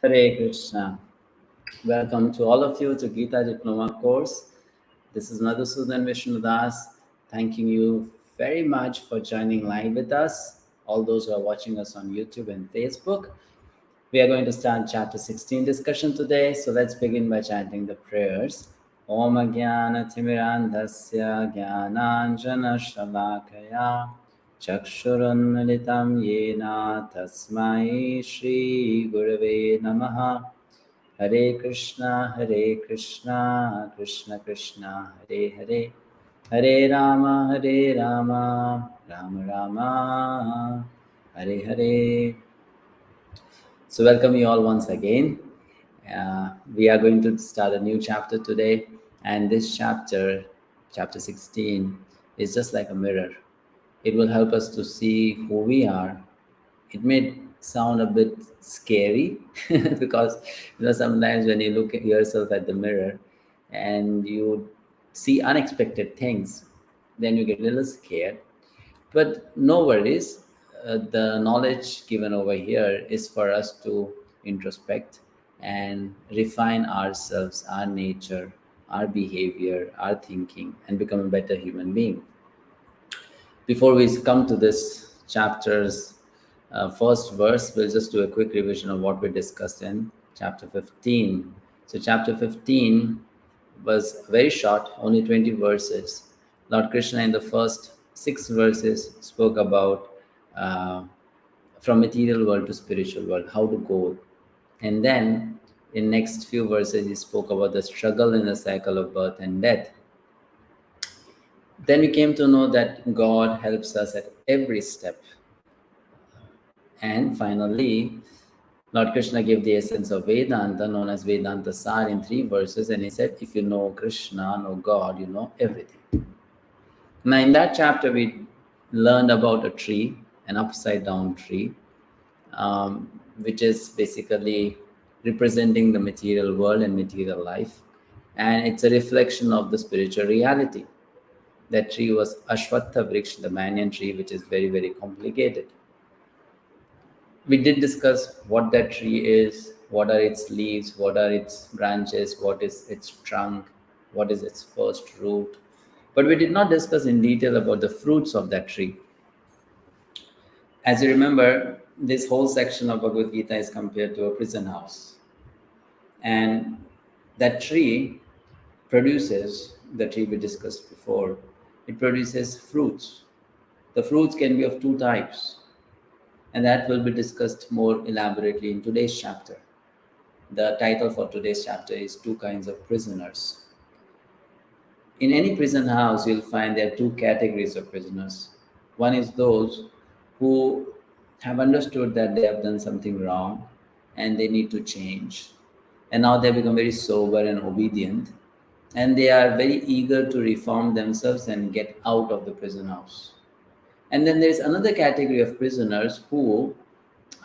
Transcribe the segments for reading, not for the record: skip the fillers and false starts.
Hare Krishna. Welcome to all of you to Gita Diploma course. This is Madhusudan Vishnu. Thanking you very much for joining live with us. All those who are watching us on YouTube and Facebook. We are going to start chapter 16 discussion today. So let's begin by chanting the prayers. Om Jnana Timirandhasya Jnananjana Shalakaya Chakshurunmilitam Yena Tasmai Shri Gurave Namaha. Hare Krishna, Krishna Krishna, Hare Hare, Hare Rama, Rama Rama, Hare Hare. So welcome you all once again. We are going to start a new chapter today, and this chapter, chapter 16, is just like a mirror. It will help us to see who we are. It may sound a bit scary because sometimes when you look at yourself at the mirror and you see unexpected things, then you get a little scared. But no worries. The knowledge given over here is for us to introspect and refine ourselves, our nature, our behavior, our thinking, and become a better human being. Before we come to this chapter's first verse, we'll just do a quick revision of what we discussed in chapter 15. So chapter 15 was very short, only 20 verses. Lord Krishna in the first 6 verses spoke about from material world to spiritual world, how to go. And then in next few verses, he spoke about the struggle in the cycle of birth and death. Then we came to know that God helps us at every step. And finally, Lord Krishna gave the essence of Vedanta, known as Vedanta Sar, in 3 verses. And he said, if you know Krishna, know God, you know everything. Now, in that chapter, we learned about a tree, an upside down tree, which is basically representing the material world and material life. And it's a reflection of the spiritual reality. That tree was Ashwatha Vriksha, the banyan tree, which is very, very complicated. We did discuss what that tree is, what are its leaves, what are its branches, what is its trunk, what is its first root. But we did not discuss in detail about the fruits of that tree. As you remember, this whole section of Bhagavad Gita is compared to a prison house. And that tree produces, the tree we discussed before, it produces fruits. The fruits can be of 2 types. And that will be discussed more elaborately in today's chapter. The title for today's chapter is 2 Kinds of Prisoners. In any prison house, you'll find there are 2 categories of prisoners. One is those who have understood that they have done something wrong and they need to change. And now they become very sober and obedient. And they are very eager to reform themselves and get out of the prison house. And then there's another category of prisoners who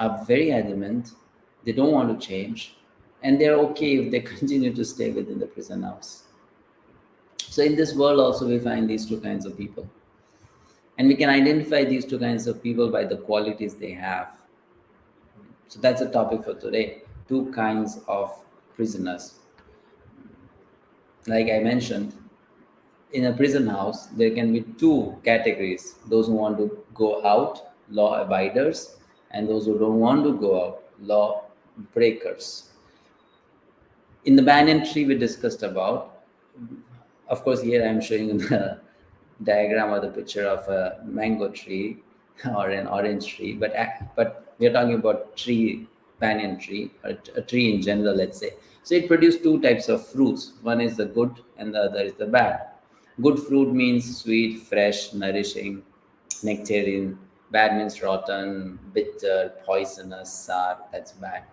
are very adamant, they don't want to change, and they're okay if they continue to stay within the prison house. So in this world also we find these 2 kinds of people. And we can identify these 2 kinds of people by the qualities they have. So that's the topic for today, 2 kinds of prisoners. Like I mentioned, in a prison house, there can be 2 categories. Those who want to go out, law abiders, and those who don't want to go out, law breakers. In the banyan tree we discussed about, of course here I'm showing the diagram or the picture of a mango tree or an orange tree, but we're talking about tree, banyan tree, or a tree in general, let's say. So it produces 2 types of fruits. One is the good and the other is the bad. Good fruit means sweet, fresh, nourishing, nectarine. Bad means rotten, bitter, poisonous, sour. That's bad.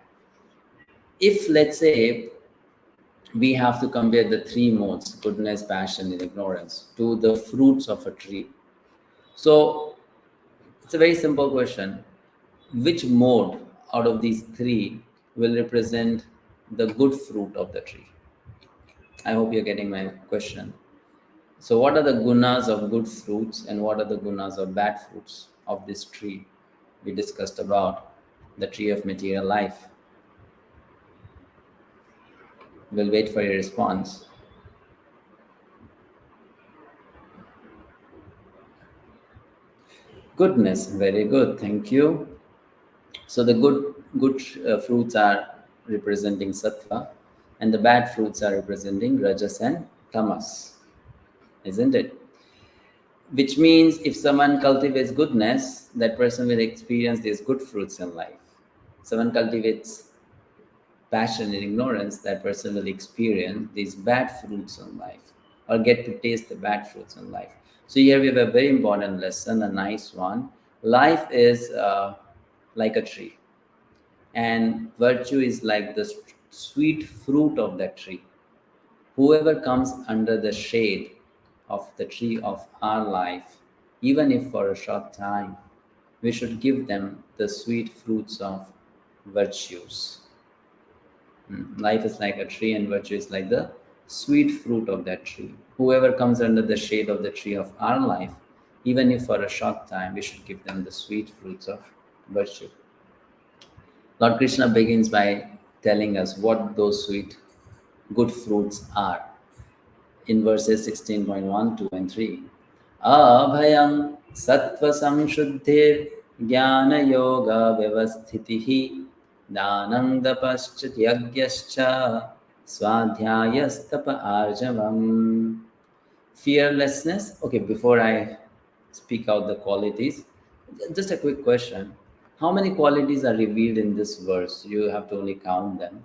If, let's say, we have to compare the 3 modes, goodness, passion, and ignorance, to the fruits of a tree. So it's a very simple question. Which mode out of these 3 will represent the good fruit of the tree? I hope you're getting my question. So what are the gunas of good fruits and what are the gunas of bad fruits of this tree we discussed about, the tree of material life? We'll wait for your response. Goodness, very good, thank you. So the good fruits are representing sattva, and the bad fruits are representing rajas and tamas, isn't it? Which means if someone cultivates goodness, that person will experience these good fruits in life. Someone cultivates passion and ignorance, that person will experience these bad fruits in life, or get to taste the bad fruits in life. So here we have a very important lesson, a nice one. Life is like a tree, and virtue is like the sweet fruit of that tree. Whoever comes under the shade of the tree of our life, even if for a short time, we should give them the sweet fruits of virtues. Life is like a tree, and virtue is like the sweet fruit of that tree. Whoever comes under the shade of the tree of our life, even if for a short time, we should give them the sweet fruits of virtue. Lord Krishna begins by telling us what those sweet good fruits are in verses 16.1, 2, and 3. Abhayam sattva samshuddhir jnana yoga vyavasthitihi danam tapascha yagyascha swadhyayastapa arjavam. Fearlessness. Okay, before I speak out the qualities, just a quick question. How many qualities are revealed in this verse? You have to only count them.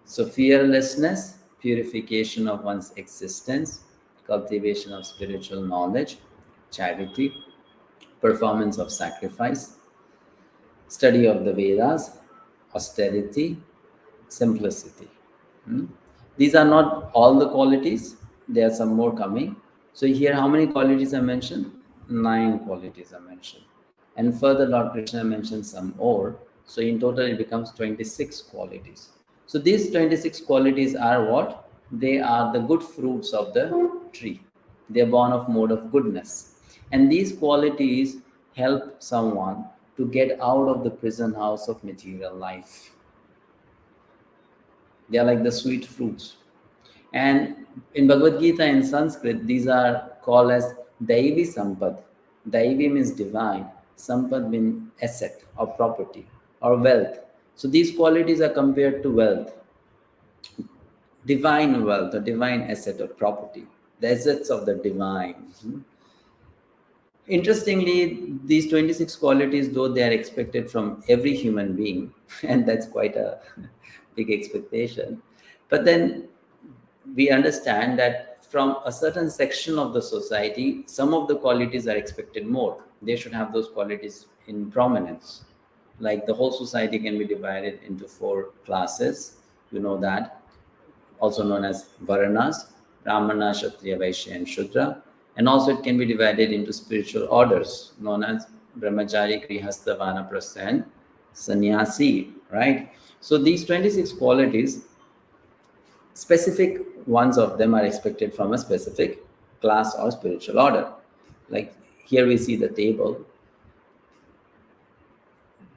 So, fearlessness, purification of one's existence, cultivation of spiritual knowledge, charity, performance of sacrifice, study of the Vedas, austerity, simplicity. These are not all the qualities, there are some more coming. So, here, how many qualities are mentioned? 9 qualities are mentioned. And further, Lord Krishna mentions some more. So, in total, it becomes 26 qualities. So, these 26 qualities are what? They are the good fruits of the tree. They are born of mode of goodness. And these qualities help someone to get out of the prison house of material life. They are like the sweet fruits. And in Bhagavad Gita in Sanskrit, these are called as Daivi Sampad. Daivi means divine, Sampad means asset or property or wealth. So these qualities are compared to wealth, divine wealth or divine asset or property, the assets of the divine. Interestingly, these 26 qualities, though they are expected from every human being, and that's quite a big expectation, but then we understand that from a certain section of the society, some of the qualities are expected more. They should have those qualities in prominence. Like the whole society can be divided into 4 classes, you know that, also known as Varanas, Brahmana, Kshatriya, Vaishya, and Shudra. And also it can be divided into spiritual orders, known as Brahmachari, Grihastha, Vanaprastha, and Sannyasi, right? So these 26 qualities, specific ones of them are expected from a specific class or spiritual order. Like here we see the table.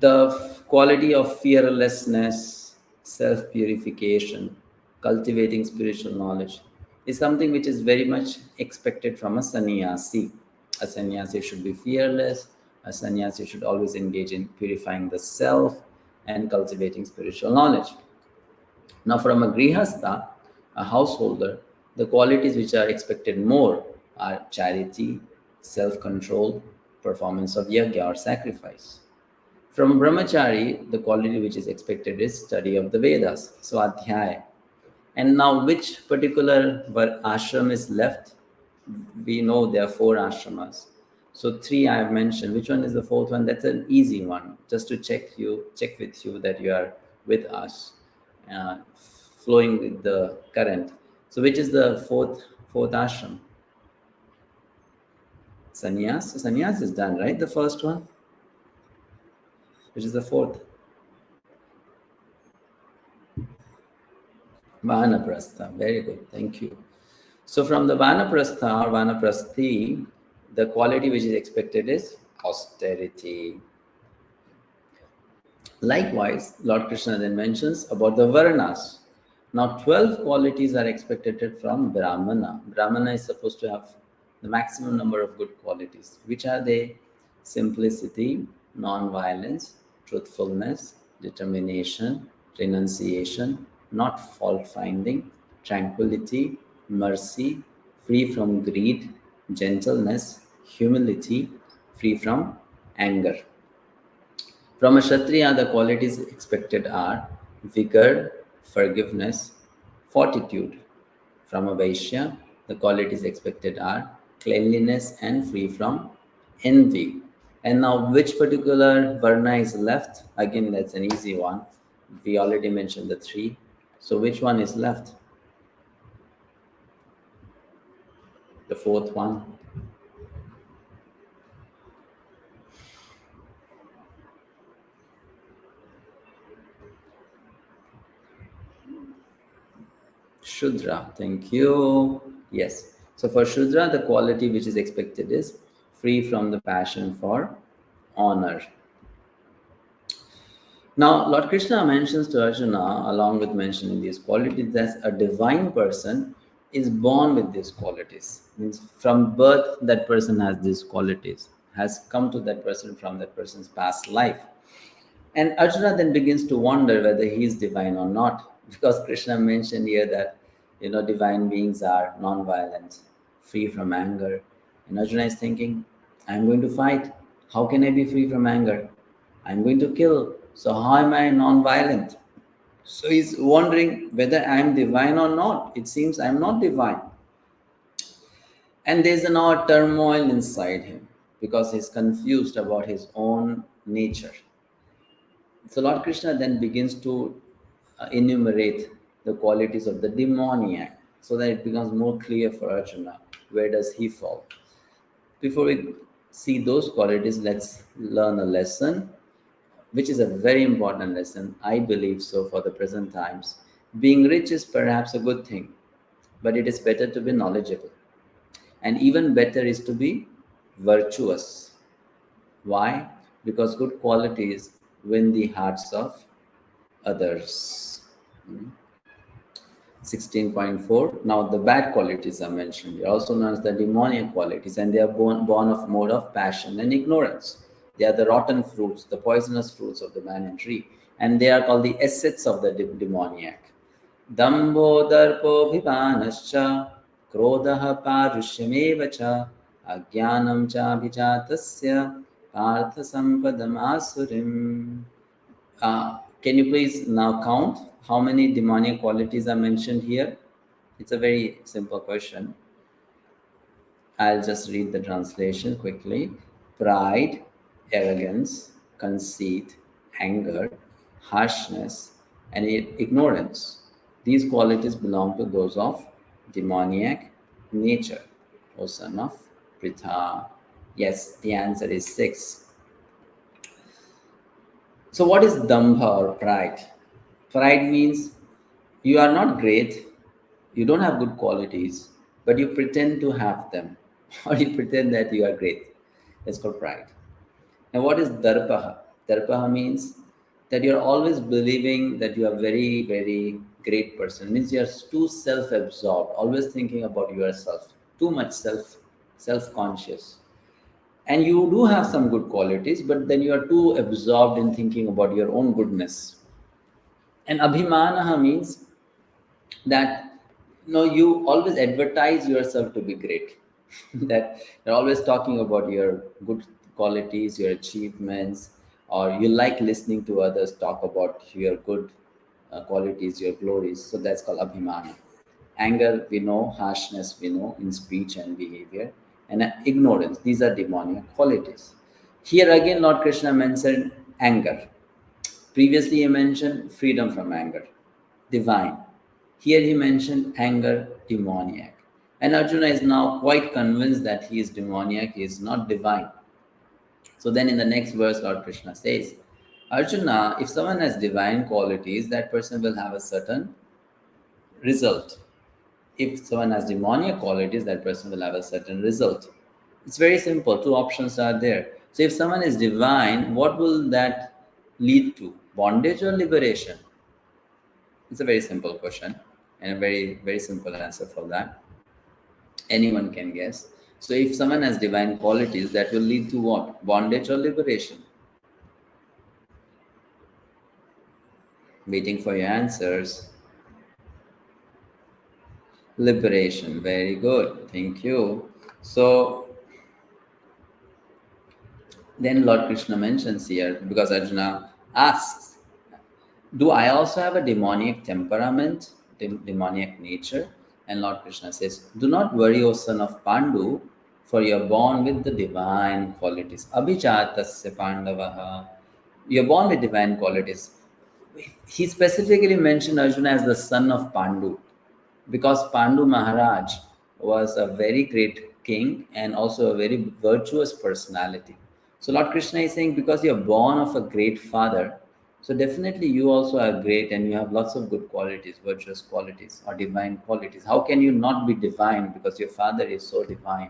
The quality of fearlessness, self-purification, cultivating spiritual knowledge is something which is very much expected from a sannyasi. A sannyasi should be fearless. A sannyasi should always engage in purifying the self and cultivating spiritual knowledge. Now, from a grihastha, a householder, the qualities which are expected more are charity, self-control, performance of yajna or sacrifice. From a brahmachari, the quality which is expected is study of the Vedas, swadhyaya. And now, which particular ashram is left? We know there are 4 ashramas. So 3 I have mentioned. Which one is the 4th one? That's an easy one. Just to check with you that you are with us, flowing with the current. So which is the fourth ashram? Sannyas. So sannyas is done, right? The first one. Which is the 4th? Vanaprastha. Very good. Thank you. So from the Vanaprastha or Vanaprasthi, the quality which is expected is austerity. Likewise, Lord Krishna then mentions about the Varanas. Now, 12 qualities are expected from Brahmana. Brahmana is supposed to have the maximum number of good qualities. Which are they? Simplicity, non-violence, truthfulness, determination, renunciation, not fault-finding, tranquility, mercy, free from greed, gentleness, humility, free from anger. From a Kshatriya, the qualities expected are vigor, forgiveness, fortitude. From a Vaishya, the qualities expected are cleanliness and free from envy. And now, which particular Varna is left? Again, that's an easy one. We already mentioned the three. So, which one is left? The fourth one. Shudra, thank you. Yes. So for Shudra, the quality which is expected is free from the passion for honor. Now, Lord Krishna mentions to Arjuna, along with mentioning these qualities, that a divine person is born with these qualities. Means from birth, that person has these qualities, has come to that person from that person's past life. And Arjuna then begins to wonder whether he is divine or not, because Krishna mentioned here that divine beings are non-violent, free from anger. And Arjuna is thinking, I'm going to fight. How can I be free from anger? I'm going to kill. So how am I non-violent? So he's wondering whether I'm divine or not. It seems I'm not divine. And there's now a turmoil inside him because he's confused about his own nature. So Lord Krishna then begins to enumerate the qualities of the demoniac so that it becomes more clear for Arjuna where does he fall. Before we see those qualities, let's learn a lesson, which is a very important lesson, I believe so, for the present times. Being rich is perhaps a good thing, but it is better to be knowledgeable. And even better is to be virtuous. Why? Because good qualities win the hearts of others. 16.4. Now, the bad qualities are mentioned. They are also known as the demoniac qualities, and they are born of mode of passion and ignorance. They are the rotten fruits, the poisonous fruits of the banyan tree, and they are called the assets of the demoniac. Dambho darpo bhivanascha krodha parushyameva cha ajnanam cha bhijatasya partha sampadam asurim. Can you please now count how many demonic qualities are mentioned here? It's a very simple question. I'll just read the translation quickly. Pride, arrogance, conceit, anger, harshness, and ignorance. These qualities belong to those of demoniac nature. O son of Pritha. Yes, the answer is 6. So, what is dambha or pride? Pride means you are not great, you don't have good qualities, but you pretend to have them, or you pretend that you are great. It's called pride. And what is darpaha? Darpaha means that you're always believing that you are very, very great person. It means you're too self-absorbed, always thinking about yourself, too much self-conscious. And you do have some good qualities, but then you are too absorbed in thinking about your own goodness. And abhimanaha means that you always advertise yourself to be great. That you're always talking about your good qualities, your achievements, or you like listening to others talk about your good qualities, your glories. So that's called abhimana. Anger, we know. Harshness, we know, in speech and behavior. And ignorance, these are demonic qualities. Here again, Lord Krishna mentioned anger. Previously, he mentioned freedom from anger, divine. Here he mentioned anger, demoniac. And Arjuna is now quite convinced that he is demoniac, he is not divine. So then in the next verse, Lord Krishna says, Arjuna, if someone has divine qualities, that person will have a certain result. If someone has demoniac qualities, that person will have a certain result. It's very simple. Two options are there. So if someone is divine, what will that lead to? Bondage or liberation? It's a very simple question and a very, very simple answer for that. Anyone can guess. So if someone has divine qualities, that will lead to what? Bondage or liberation? Waiting for your answers. Liberation. Very good. Thank you. So then Lord Krishna mentions here, because Arjuna asks, do I also have a demoniac temperament, demoniac nature? And Lord Krishna says, do not worry, O son of Pandu, for you are born with the divine qualities. Abhijatasya Pandavaha. You are born with divine qualities. He specifically mentioned Arjuna as the son of Pandu, because Pandu Maharaj was a very great king and also a very virtuous personality. So Lord Krishna is saying, because you're born of a great father, so definitely you also are great and you have lots of good qualities, virtuous qualities or divine qualities. How can you not be divine because your father is so divine?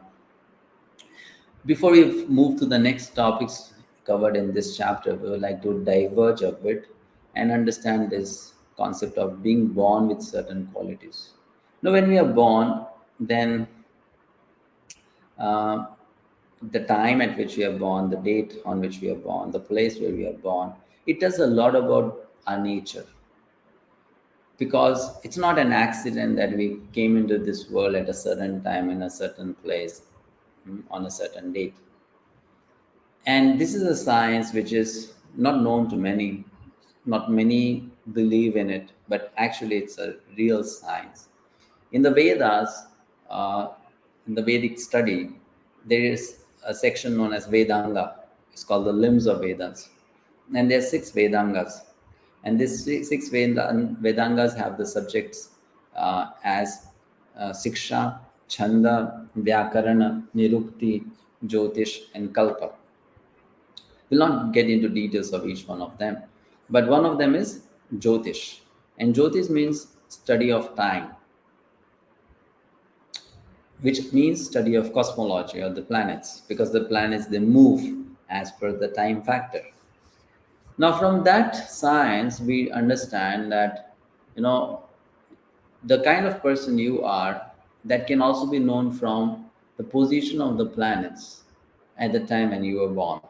Before we move to the next topics covered in this chapter, we would like to diverge a bit and understand this concept of being born with certain qualities. Now, when we are born, then uh, the time at which we are born, the date on which we are born, the place where we are born, it tells a lot about our nature, because it's not an accident that we came into this world at a certain time in a certain place, on a certain date. And this is a science which is not known to many. Not many believe in it, but actually it's a real science. In the Vedas, uh, in the Vedic study, there is a section known as Vedanga. It's called the limbs of Vedas. And there are six Vedangas. And these six Vedangas have the subjects as Siksha, Chanda, Vyakarana, Nirukti, Jyotish, and Kalpa. We'll not get into details of each one of them, but one of them is Jyotish. And Jyotish means study of time, which means study of cosmology or the planets, because the planets, they move as per the time factor. Now, from that science, we understand that, you know, the kind of person you are, that can also be known from the position of the planets at the time when you were born.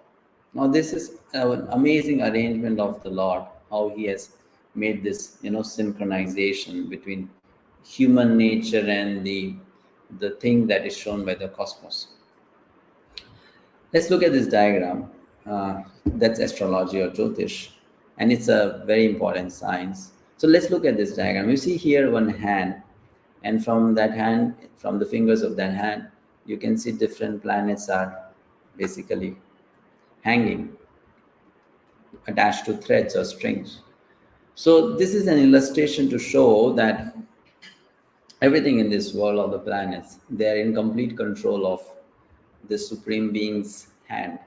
Now, this is an amazing arrangement of the Lord, how He has made this, synchronization between human nature and the thing that is shown by the cosmos. Let's look at this diagram. That's astrology or Jyotish, and it's a very important science. So let's look at this diagram. You see here one hand, and from that hand, from the fingers of that hand, you can see different planets are basically hanging, attached to threads or strings. So this is an illustration to show that everything in this world of the planets, they are in complete control of the Supreme Being's hand.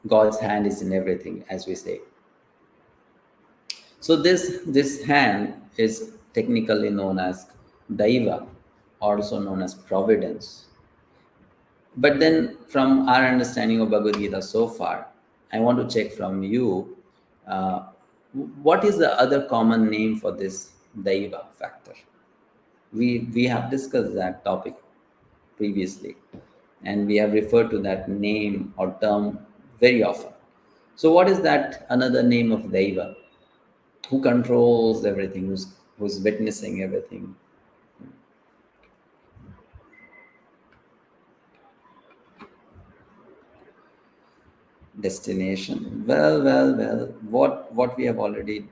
God's hand is in everything, as we say. So this hand is technically known as Daiva, also known as providence. But then, from our understanding of Bhagavad Gita so far, I want to check from you, uh, what is the other common name for this Daiva factor? We have discussed that topic previously, and we have referred to that name or term very often. So, what is that another name of Daiva? Who controls everything? Who's witnessing everything? Destination. Well. What we have already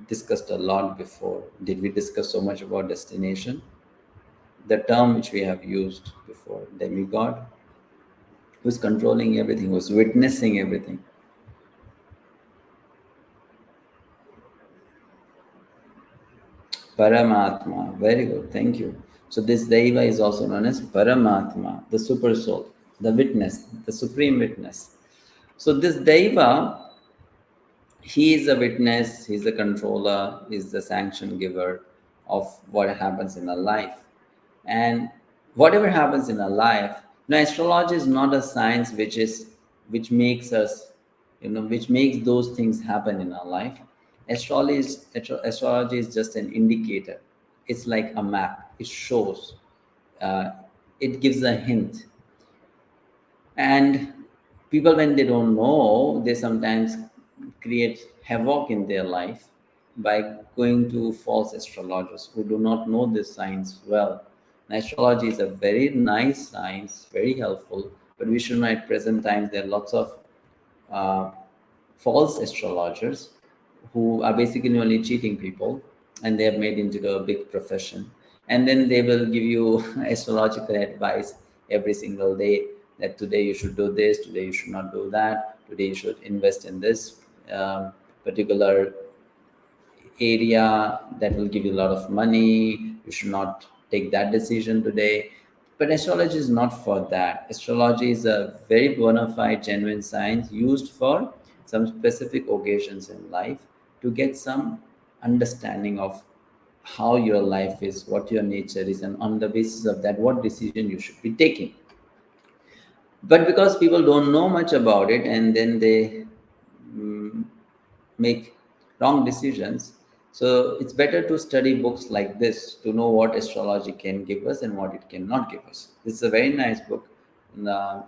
discussed a lot before. Did we discuss so much about destination? The term which we have used before, demigod, who's controlling everything, who's witnessing everything. Paramatma. Very good. Thank you. So this Deva is also known as Paramatma, the super soul, the witness, the supreme witness. So this Deva, he is a witness, he's the controller, he's the sanction giver of what happens in our life. And whatever happens in our life, now astrology is not a science which makes us, which makes those things happen in our life. Astrology is just an indicator. It's like a map. It shows. Uh, it gives a hint. And people, when they don't know, they sometimes create havoc in their life by going to false astrologers who do not know this science well. And astrology is a very nice science, very helpful, but we should know at present times there are lots of uh, false astrologers who are basically only cheating people, and they have made into a big profession, and then they will give you astrological advice every single day, that today you should do this, today you should not do that, today you should invest in this particular area that will give you a lot of money, you should not take that decision today. But astrology is not for that. Astrology is a very bona fide, genuine science used for some specific occasions in life to get some understanding of how your life is, what your nature is, and on the basis of that, what decision you should be taking. But because people don't know much about it, and then they mm, make wrong decisions, so it's better to study books like this to know what astrology can give us and what it cannot give us. This is a very nice book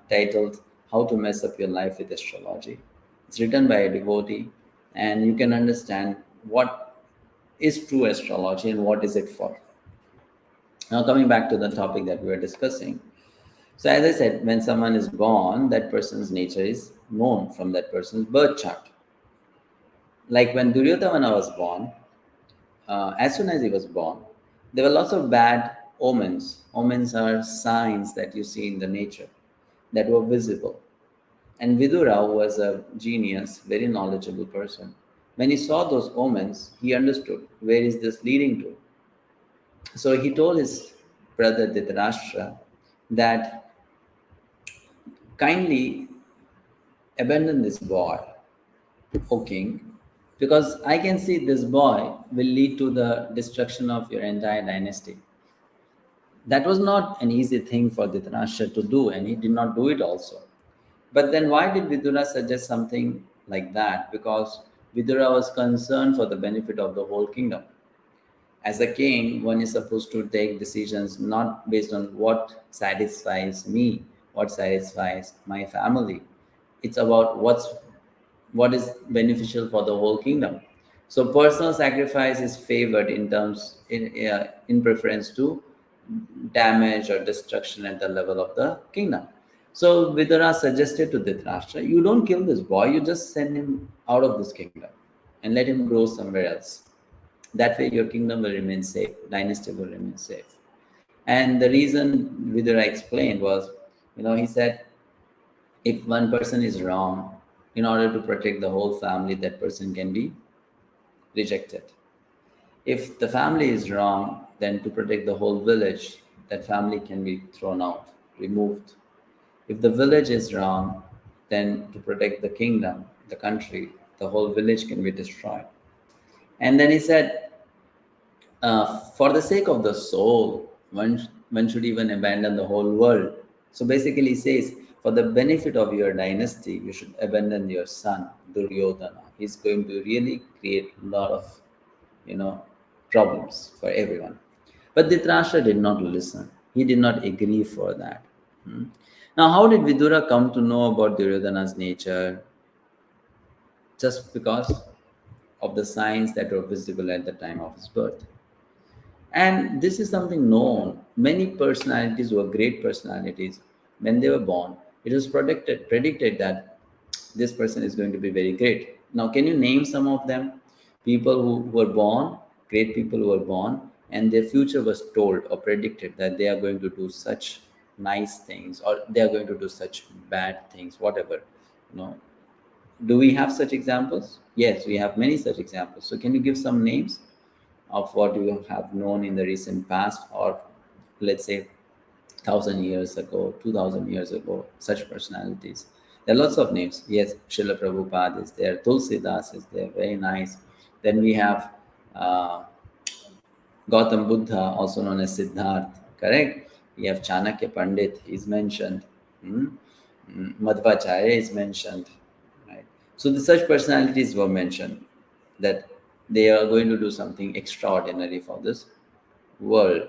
titled How to Mess Up Your Life with Astrology. It's written by a devotee, and you can understand what is true astrology and what is it for. Now, coming back to the topic that we were discussing, so as I said, when someone is born, that person's nature is known from that person's birth chart. Like when Duryodhana was born, as soon as he was born, there were lots of bad omens. Omens are signs that you see in the nature that were visible. And Vidura was a genius, very knowledgeable person. When he saw those omens, he understood where is this leading to. So he told his brother Dhritarashtra that kindly abandon this boy, O king, because I can see this boy will lead to the destruction of your entire dynasty. That was not an easy thing for Dhritarashtra to do, and he did not do it also. But then why did Vidura suggest something like that? Because Vidura was concerned for the benefit of the whole kingdom. As a king, one is supposed to take decisions not based on what satisfies me, what satisfies my family. It's about what is beneficial for the whole kingdom. So personal sacrifice is favored in preference to damage or destruction at the level of the kingdom. So Vidura suggested to Dhritarashtra, you don't kill this boy, you just send him out of this kingdom and let him grow somewhere else. That way your kingdom will remain safe, dynasty will remain safe. And the reason Vidura explained was, he said, if one person is wrong, in order to protect the whole family, that person can be rejected. If the family is wrong, then to protect the whole village, that family can be thrown out, removed. If the village is wrong, then to protect the kingdom, the country, the whole village can be destroyed. And then he said, for the sake of the soul, one should even abandon the whole world. So basically, he says, for the benefit of your dynasty, you should abandon your son, Duryodhana. He's going to really create a lot of, problems for everyone. But Dhritarashtra did not listen. He did not agree for that. Now, how did Vidura come to know about Duryodhana's nature? Just because of the signs that were visible at the time of his birth. And this is something known. Many personalities were great personalities. When they were born, it was predicted that this person is going to be very great. Now, can you name some of them? People who were born, great people who were born, and their future was told or predicted that they are going to do such nice things or they are going to do such bad things, whatever. You know, do we have such examples? Yes, we have many such examples. So, can you give some names of what you have known in the recent past, or let's say 1,000 years ago, 2,000 years ago, such personalities? There are lots of names. Yes, Srila Prabhupada is there, Tulsidas is there, very nice. Then we have Gautam Buddha, also known as Siddharth, correct? We have Chanakya Pandit, is mentioned. Madhvacharya is mentioned, right? So the such personalities were mentioned that They are going to do something extraordinary for this world.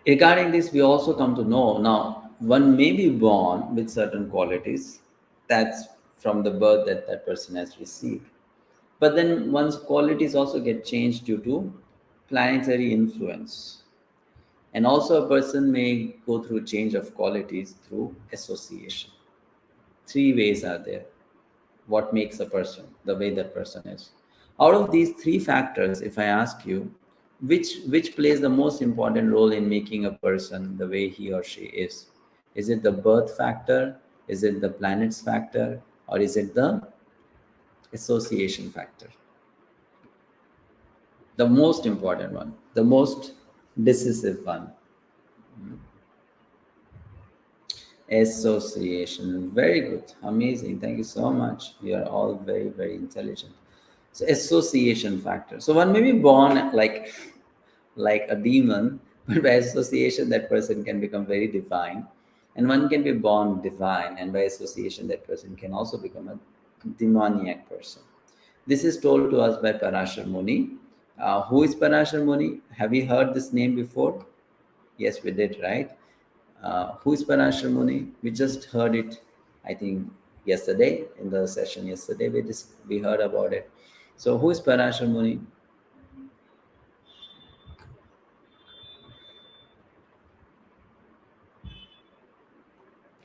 Regarding this, we also come to know now one may be born with certain qualities. That's from the birth that that person has received. But then one's qualities also get changed due to planetary influence. And also, a person may go through change of qualities through association. Three ways are there. What makes a person the way that person is? Out of these three factors, if I ask you, which plays the most important role in making a person the way he or she is? Is it the birth factor? Is it the planets factor? Or is it the association factor? The most important one, the most decisive one. Association. Very good. Amazing. Thank you so much. You are all very, very intelligent. So association factor. So one may be born like a demon, but by association that person can become very divine. And one can be born divine, and by association that person can also become a demoniac person. This is told to us by Parashar Muni. Who is Parashar Muni? Have you heard this name before? Yes, we did, right? Who is Parashar Muni? We just heard it, I think, yesterday in the session yesterday. We heard about it. So, who is Parashar Muni?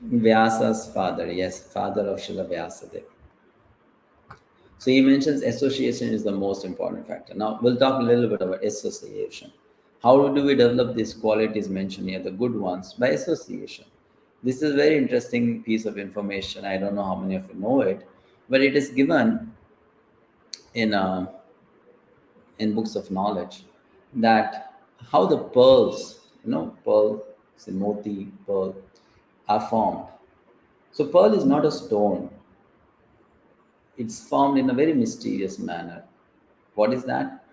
Vyasa's father, yes, father of Srila Vyasadeva. So he mentions association is the most important factor. Now we'll talk a little bit about association. How do we develop these qualities mentioned here, the good ones? By association. This is a very interesting piece of information. I don't know how many of you know it, but it is given in in books of knowledge that how the pearls, pearl, moti, pearl, are formed. So pearl is not a stone; it's formed in a very mysterious manner. What is that?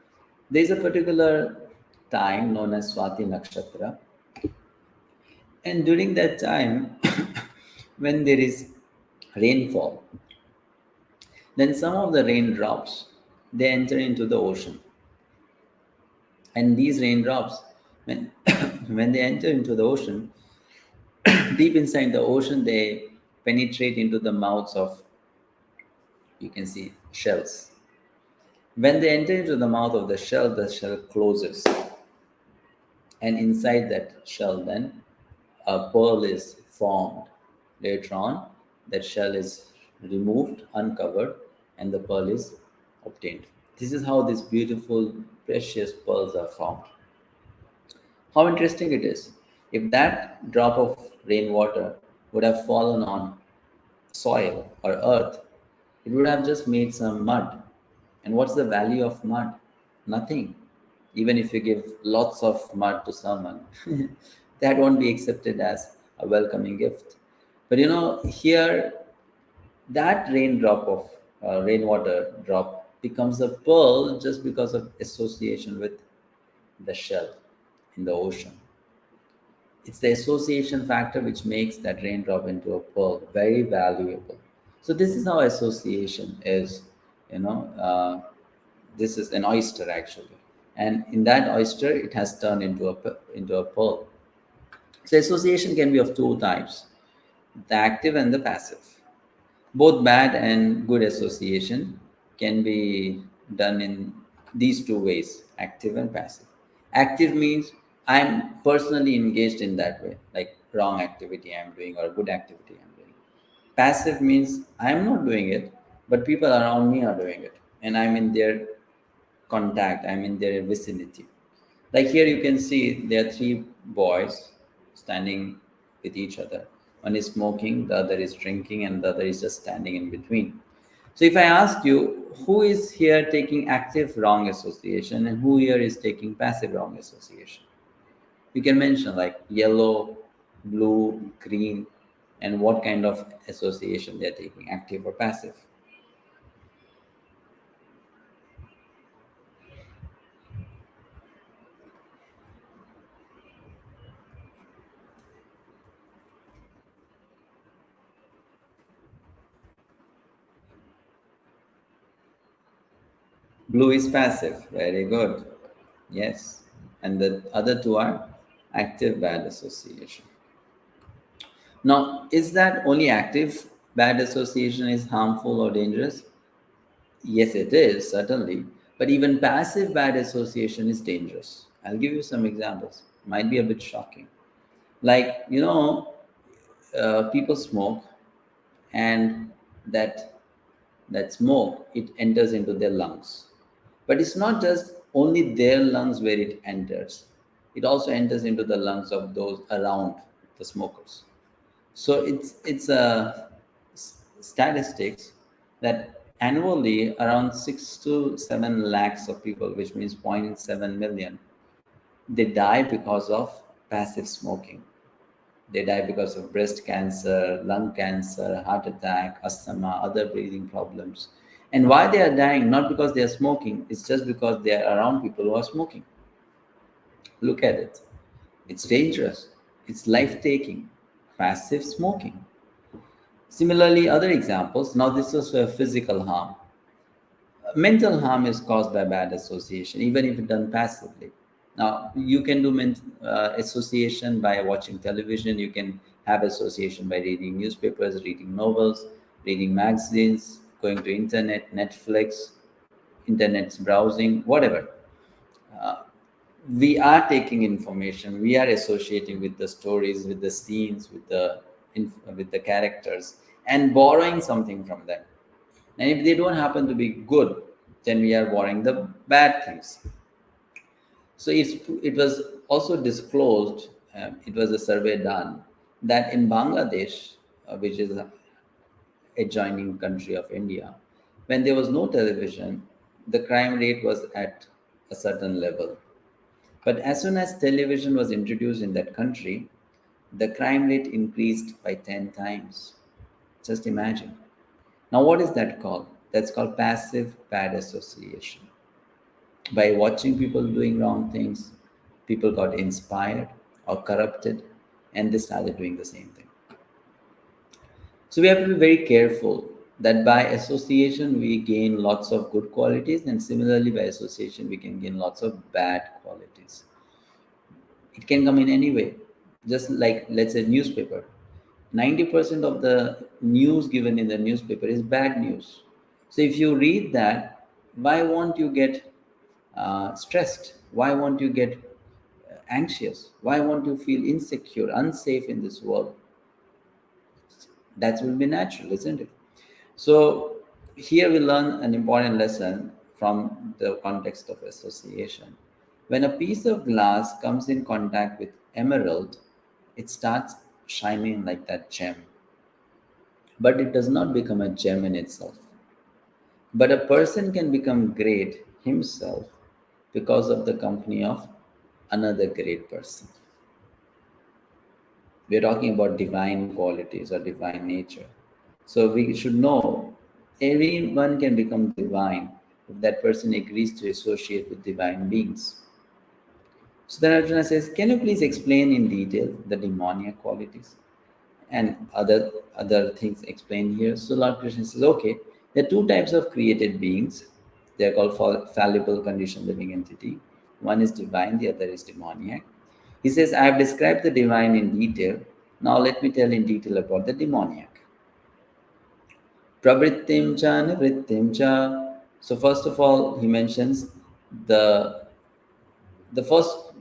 There is a particular time known as Swati Nakshatra, and during that time, when there is rainfall, then some of the raindrops they enter into the ocean, and these raindrops, when when they enter into the ocean, deep inside the ocean, they penetrate into the mouths of, you can see, shells. When they enter into the mouth of the shell closes, and inside that shell then a pearl is formed. Later on that shell is removed, uncovered, and the pearl is obtained. This is how these beautiful precious pearls are formed. How interesting it is. If that drop of rainwater would have fallen on soil or earth, it would have just made some mud. And what's the value of mud? Nothing. Even if you give lots of mud to someone, that won't be accepted as a welcoming gift. But here that raindrop of rainwater drop becomes a pearl just because of association with the shell in the ocean. It's the association factor which makes that raindrop into a pearl very valuable. So this is how association is. You know, this is an oyster actually, and in that oyster, it has turned into a pearl. So association can be of two types: the active and the passive. Both bad and good association can be done in these two ways, active and passive. Active means I'm personally engaged in that way, like wrong activity I'm doing or good activity I'm doing. Passive means I'm not doing it, but people around me are doing it, and I'm in their contact, I'm in their vicinity. Like here, you can see there are three boys standing with each other. One is smoking, the other is drinking, and the other is just standing in between. So, if I ask you, who is here taking active wrong association and who here is taking passive wrong association? You can mention like yellow, blue, green, and what kind of association they're taking, active or passive. Blue is passive. Very good. Yes. And the other two are active bad association. Now, is that only active bad association is harmful or dangerous? Yes, it is, certainly. But even passive bad association is dangerous. I'll give you some examples. Might be a bit shocking. Like, people smoke, and that smoke, it enters into their lungs. But it's not just only their lungs where it enters, it also enters into the lungs of those around the smokers. So it's statistics that annually around 6 to 7 lakhs of people, which means zero point 0.7 million, they die because of passive smoking. They die because of breast cancer, lung cancer, heart attack, asthma, other breathing problems. And why they are dying? Not because they are smoking, it's just because they are around people who are smoking. Look at it. It's dangerous. It's life taking. Passive smoking. Similarly, other examples. Now, this is a physical harm. Mental harm is caused by bad association, even if done passively. Now, you can do association by watching television. You can have association by reading newspapers, reading novels, reading magazines, going to internet, Netflix, internet's browsing, whatever. Uh, we are taking information. We are associating with the stories, with the scenes, with the characters, and borrowing something from them. And if they don't happen to be good, then we are borrowing the bad things. So it was also disclosed, it was a survey done, that in Bangladesh, which is a adjoining country of India, when there was no television, the crime rate was at a certain level. But as soon as television was introduced in that country, the crime rate increased by 10 times. Just imagine. Now, what is that called? That's called passive bad association. By watching people doing wrong things, people got inspired or corrupted, and they started doing the same thing. So we have to be very careful that by association we gain lots of good qualities, and similarly by association we can gain lots of bad qualities. It can come in any way. Just like, let's say, newspaper. 90% of the news given in the newspaper is bad news. So if you read that, why won't you get stressed? Why won't you get anxious? Why won't you feel insecure, unsafe in this world? That will be natural, isn't it? So here we learn an important lesson from the context of association. When a piece of glass comes in contact with emerald, it starts shining like that gem. But it does not become a gem in itself. But a person can become great himself because of the company of another great person. We're talking about divine qualities or divine nature. So we should know everyone can become divine if that person agrees to associate with divine beings. So then Arjuna says, can you please explain in detail the demoniac qualities and other things explained here? So Lord Krishna says, okay, there are two types of created beings. They are called fallible conditioned living entity. One is divine, the other is demoniac. He says, I have described the divine in detail. Now let me tell in detail about the demoniac. Pravrittim cha nivrittim cha. So first of all, he mentions the the first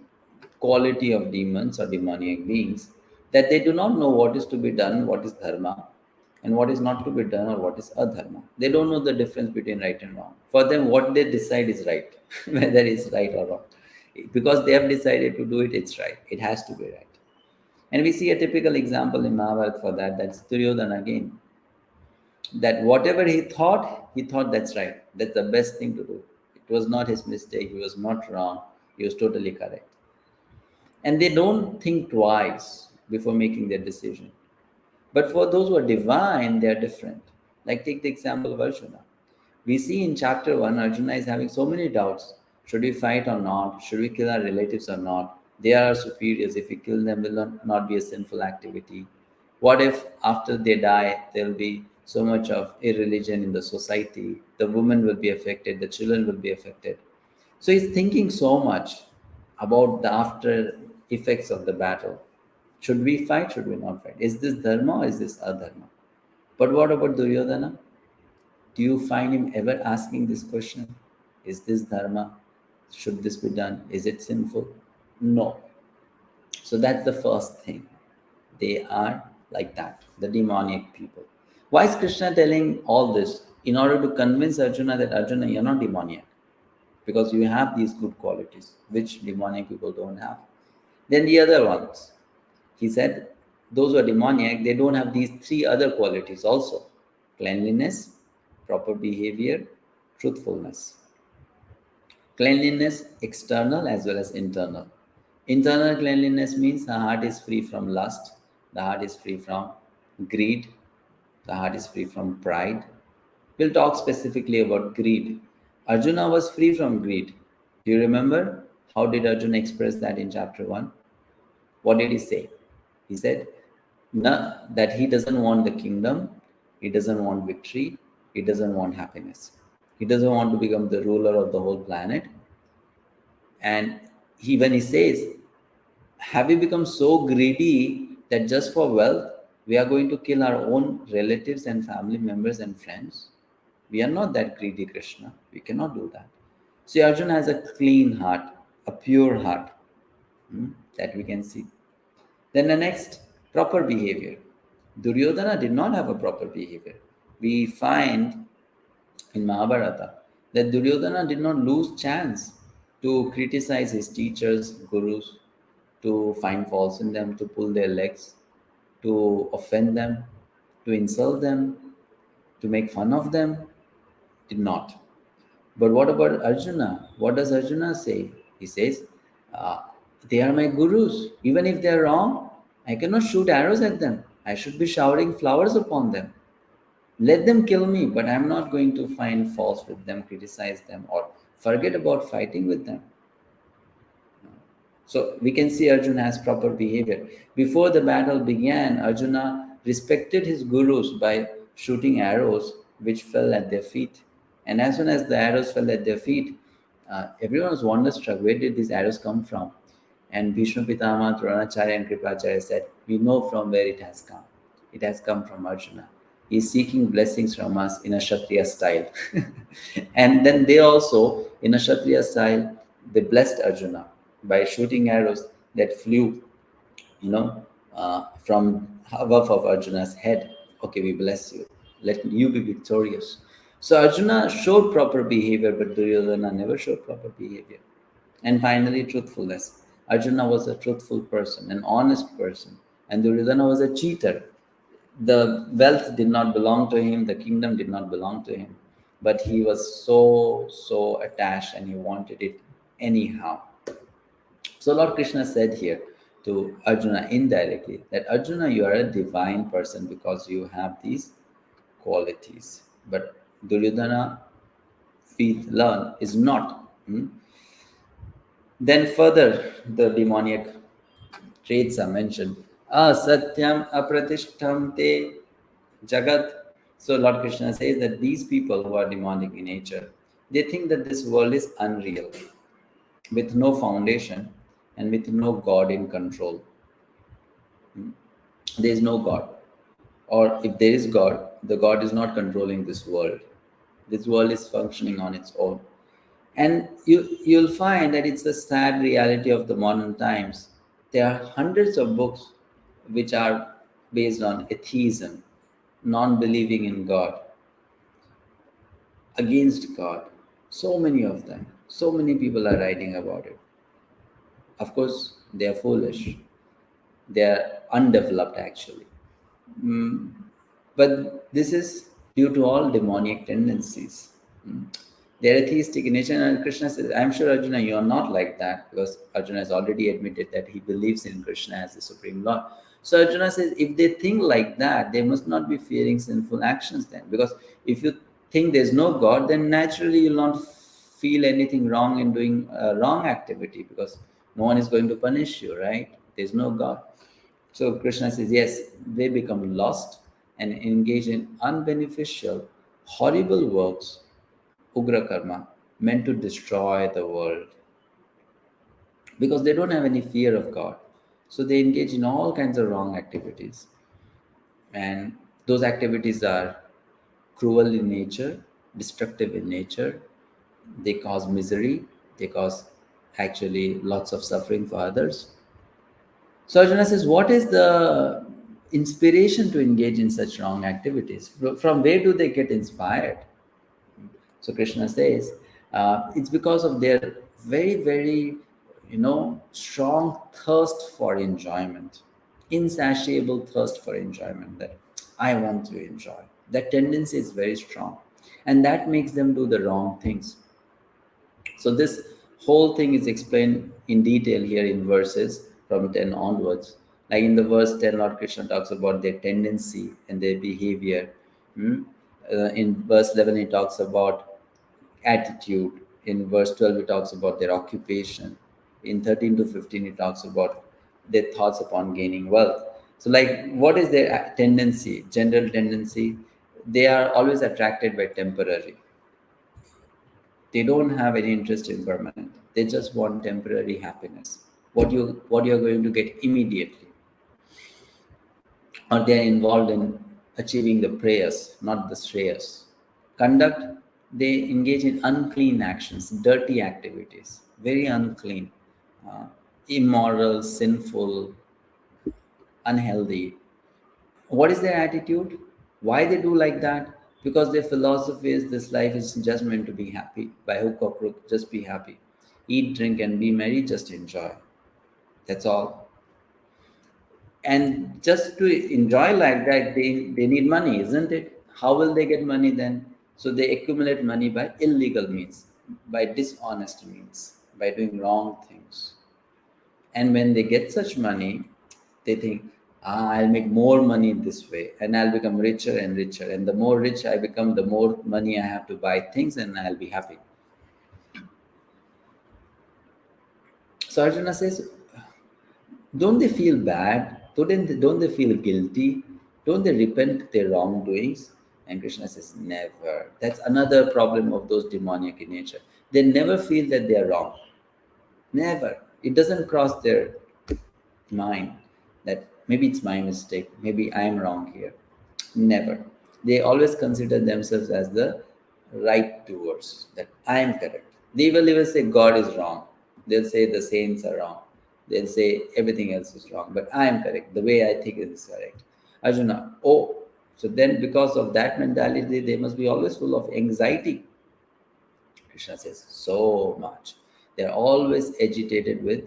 quality of demons or demoniac beings, that they do not know what is to be done, what is dharma, and what is not to be done or what is adharma. They don't know the difference between right and wrong. For them, what they decide is right, whether it's right or wrong. Because they have decided to do it, it's right. It has to be right. And we see a typical example in Mahabharata for that. That's Duryodhana again. That whatever he thought that's right. That's the best thing to do. It was not his mistake. He was not wrong. He was totally correct. And they don't think twice before making their decision. But for those who are divine, they are different. Like, take the example of Arjuna. We see in chapter 1, Arjuna is having so many doubts. Should we fight or not? Should we kill our relatives or not? They are our superiors. If we kill them, will not be a sinful activity. What if after they die, they'll be so much of irreligion in the society. The women will be affected, the children will be affected. So he's thinking so much about the after effects of the battle. Should we fight? Should we not fight? Is this dharma or is this adharma? But what about Duryodhana? Do you find him ever asking this question? Is this dharma? Should this be done? Is it sinful? No. So that's the first thing. They are like that, the demoniac people. Why is Krishna telling all this? In order to convince Arjuna that Arjuna, you're not demoniac, because you have these good qualities, which demoniac people don't have. Then the other ones, he said, those who are demoniac, they don't have these three other qualities also: cleanliness, proper behavior, truthfulness. Cleanliness, external as well as internal. Internal cleanliness means the heart is free from lust, the heart is free from greed, the heart is free from pride. We'll talk specifically about greed. Arjuna was free from greed. Do you remember? How did Arjuna express that in chapter 1? What did he say? He said that he doesn't want the kingdom, he doesn't want victory, he doesn't want happiness. He doesn't want to become the ruler of the whole planet. And when he says, have we become so greedy that just for wealth, we are going to kill our own relatives and family members and friends? We are not that greedy, Krishna. We cannot do that. See, Arjuna has a clean heart, a pure heart, that we can see. Then the next, proper behavior. Duryodhana did not have a proper behavior. We find in Mahabharata that Duryodhana did not lose chance to criticize his teachers, gurus, to find faults in them, to pull their legs, to offend them, to insult them, to make fun of them. Did not. But what about Arjuna? What does Arjuna say? He says, they are my gurus. Even if they are wrong, I cannot shoot arrows at them. I should be showering flowers upon them. Let them kill me, but I'm not going to find faults with them, criticize them, or forget about fighting with them. So we can see Arjuna has proper behavior. Before the battle began, Arjuna respected his gurus by shooting arrows which fell at their feet. And as soon as the arrows fell at their feet, everyone was wonderstruck. Where did these arrows come from? And Bhishma Pitama, Dronacharya and Kripacharya said, we know from where it has come. It has come from Arjuna. He's seeking blessings from us in a Kshatriya style. And then they also, in a Kshatriya style, they blessed Arjuna by shooting arrows that flew, from above of Arjuna's head. Okay, we bless you. Let you be victorious. So Arjuna showed proper behavior, but Duryodhana never showed proper behavior. And finally, truthfulness. Arjuna was a truthful person, an honest person, and Duryodhana was a cheater. The wealth did not belong to him, the kingdom did not belong to him, but he was so attached and he wanted it anyhow. So Lord Krishna said here to Arjuna indirectly that Arjuna, you are a divine person because you have these qualities. But Duryodhana, we learn, is not. Then further, the demoniac traits are mentioned. Asatyam apratishtham te jagat. So Lord Krishna says that these people who are demonic in nature, they think that this world is unreal, with no foundation and with no God in control. There is no God. Or if there is God, the God is not controlling this world. This world is functioning on its own. And you'll find that it's the sad reality of the modern times. There are hundreds of books which are based on atheism, non-believing in God, against God. So many of them. So many people are writing about it. Of course, they are foolish. They are undeveloped actually. But this is due to all demoniac tendencies. They're atheistic in nature, and Krishna says, I'm sure Arjuna, you are not like that, because Arjuna has already admitted that he believes in Krishna as the Supreme Lord. So Arjuna says, if they think like that, they must not be fearing sinful actions then. Because if you think there's no God, then naturally you'll not feel anything wrong in doing a wrong activity, because no one is going to punish you, right? There's no God. So Krishna says, yes, they become lost and engage in unbeneficial, horrible works, ugra karma, meant to destroy the world. Because they don't have any fear of God. So they engage in all kinds of wrong activities. And those activities are cruel in nature, destructive in nature, they cause misery, they cause actually lots of suffering for others. So Arjuna says, what is the inspiration to engage in such wrong activities? From where do they get inspired? So Krishna says, it's because of their very, very, strong thirst for enjoyment, insatiable thirst for enjoyment, that I want to enjoy. That tendency is very strong. And that makes them do the wrong things. So this whole thing is explained in detail here in verses from 10 onwards. Like in the verse 10, Lord Krishna talks about their tendency and their behavior. Hmm? In verse 11, he talks about attitude. In verse 12, he talks about their occupation. In 13 to 15, he talks about their thoughts upon gaining wealth. So, like, what is their tendency, general tendency? They are always attracted by temporary. They don't have any interest in permanent. They just want temporary happiness. What you're going to get immediately. Or they are involved in achieving the prayers, not the shreyas. Conduct, they engage in unclean actions, dirty activities, very unclean, immoral, sinful, unhealthy. What is their attitude? Why they do like that? Because their philosophy is this life is just meant to be happy. By hook or crook, just be happy. Eat, drink, and be merry, just enjoy. That's all. And just to enjoy like that, they need money, isn't it? How will they get money then? So they accumulate money by illegal means, by dishonest means, by doing wrong things. And when they get such money, they think, I'll make more money this way and I'll become richer and richer. And the more rich I become, the more money I have to buy things and I'll be happy. So Arjuna says, don't they feel bad? Don't they feel guilty? Don't they repent their wrongdoings? And Krishna says, never. That's another problem of those demoniac in nature. They never feel that they are wrong. Never. It doesn't cross their mind that maybe it's my mistake, maybe I'm wrong here. Never. They always consider themselves as the right doers, that I am correct. They will even say God is wrong. They'll say the saints are wrong. They'll say everything else is wrong, but I am correct. The way I think is correct. Arjuna, oh, so then because of that mentality, they must be always full of anxiety. Krishna says, so much. They're always agitated with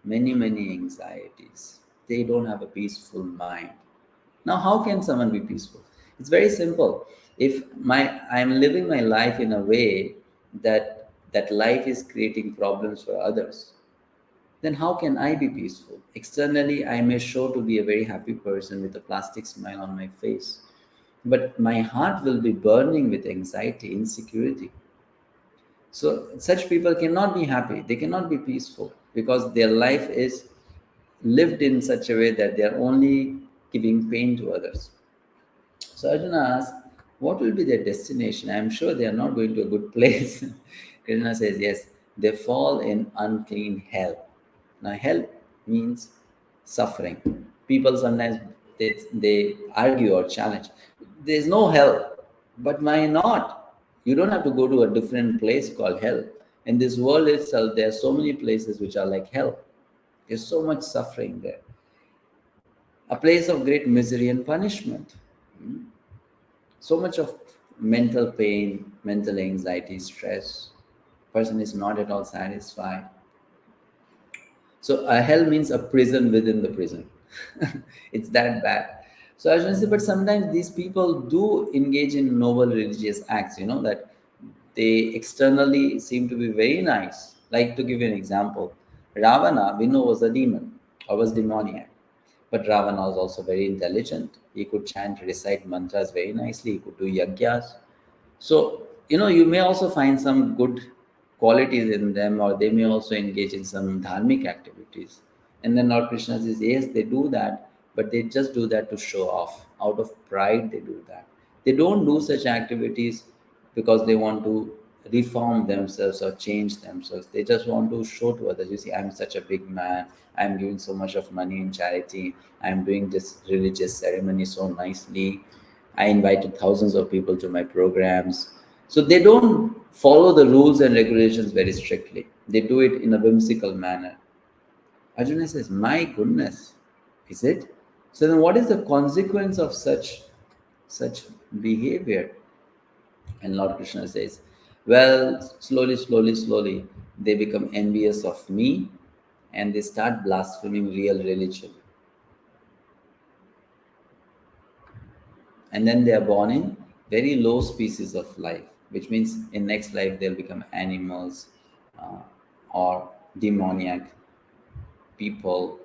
many, many anxieties. They don't have a peaceful mind. Now, how can someone be peaceful? It's very simple. If I'm living my life in a way that life is creating problems for others, then how can I be peaceful? Externally, I may show to be a very happy person with a plastic smile on my face, but my heart will be burning with anxiety, insecurity. So such people cannot be happy. They cannot be peaceful because their life is lived in such a way that they are only giving pain to others. So Arjuna asks, what will be their destination? I am sure they are not going to a good place. Krishna says, yes, they fall in unclean hell. Now, hell means suffering. People sometimes they argue or challenge. There is no hell, but why not? You don't have to go to a different place called hell. In this world itself, there are so many places which are like hell. There's so much suffering there. A place of great misery and punishment. So much of mental pain, mental anxiety, stress. Person is not at all satisfied. So a hell means a prison within the prison. It's that bad. So I should say, but sometimes these people do engage in noble religious acts, that they externally seem to be very nice. Like, to give you an example, Ravana, we know, was a demon or was demoniac. But Ravana was also very intelligent. He could chant, recite mantras very nicely. He could do yagyas. So, you may also find some good qualities in them, or they may also engage in some dharmic activities. And then Lord Krishna says, yes, they do that, but they just do that to show off. Out of pride, they do that. They don't do such activities because they want to reform themselves or change themselves. They just want to show to others, you see, I'm such a big man. I'm giving so much of money in charity. I'm doing this religious ceremony so nicely. I invited thousands of people to my programs. So they don't follow the rules and regulations very strictly. They do it in a whimsical manner. Arjuna says, my goodness, is it? So then what is the consequence of such behavior? And Lord Krishna says, well, slowly, they become envious of me and they start blaspheming real religion. And then they are born in very low species of life, which means in next life they'll become animals uh, or demoniac people.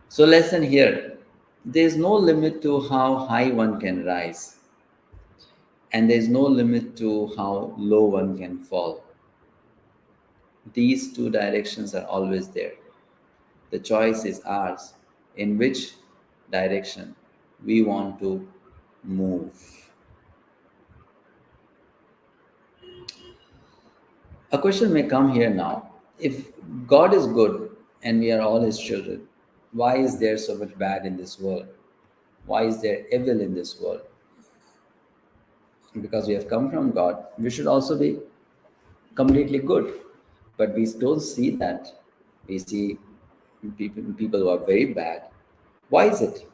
So lesson here, there is no limit to how high one can rise, and there is no limit to how low one can fall. These two directions are always there. The choice is ours in which direction we want to move. A question may come here now. If God is good and we are all his children, why is there so much bad in this world? Why is there evil in this world? Because we have come from God, we should also be completely good. But we don't see that. We see people who are very bad. Why is it?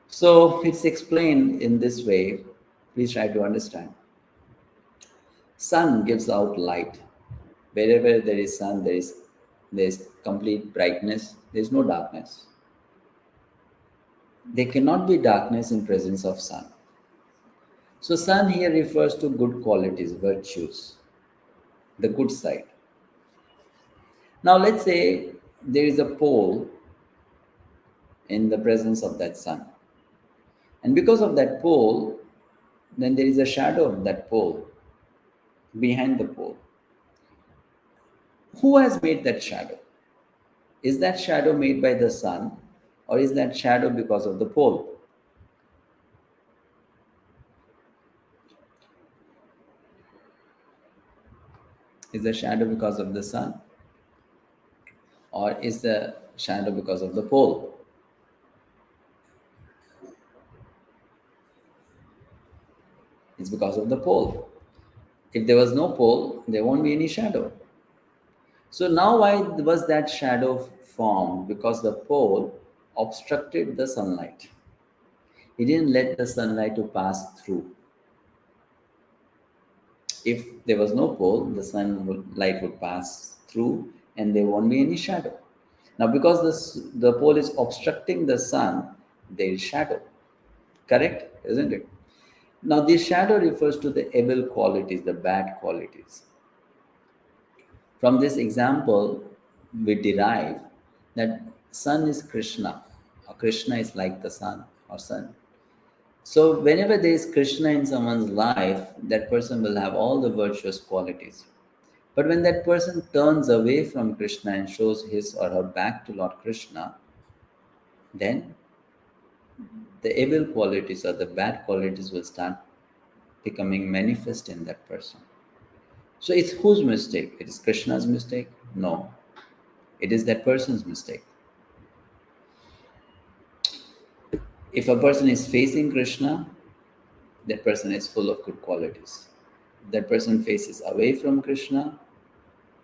So it's explained in this way. Please try to understand. Sun gives out light. Wherever there is sun, there is complete brightness. There is no darkness. There cannot be darkness in presence of sun. So sun here refers to good qualities, virtues, the good side. Now let's say there is a pole in the presence of that sun. And because of that pole, then there is a shadow of that pole behind the pole. Who has made that shadow? Is that shadow made by the sun, or is that shadow because of the pole? Is the shadow because of the sun, or is the shadow because of the pole? It's because of the pole. If there was no pole, there won't be any shadow. So now why was that shadow formed? Because the pole obstructed the sunlight. It didn't let the sunlight to pass through. If there was no pole, the sunlight would pass through and there won't be any shadow. Now because the pole is obstructing the sun, there is shadow. Correct? Isn't it? Now this shadow refers to the evil qualities, the bad qualities. From this example, we derive that sun is Krishna, or Krishna is like the sun or sun. So whenever there is Krishna in someone's life, that person will have all the virtuous qualities. But when that person turns away from Krishna and shows his or her back to Lord Krishna, then the evil qualities or the bad qualities will start becoming manifest in that person. So it's whose mistake? It is Krishna's mistake? No. It is that person's mistake. If a person is facing Krishna, that person is full of good qualities. If that person faces away from Krishna,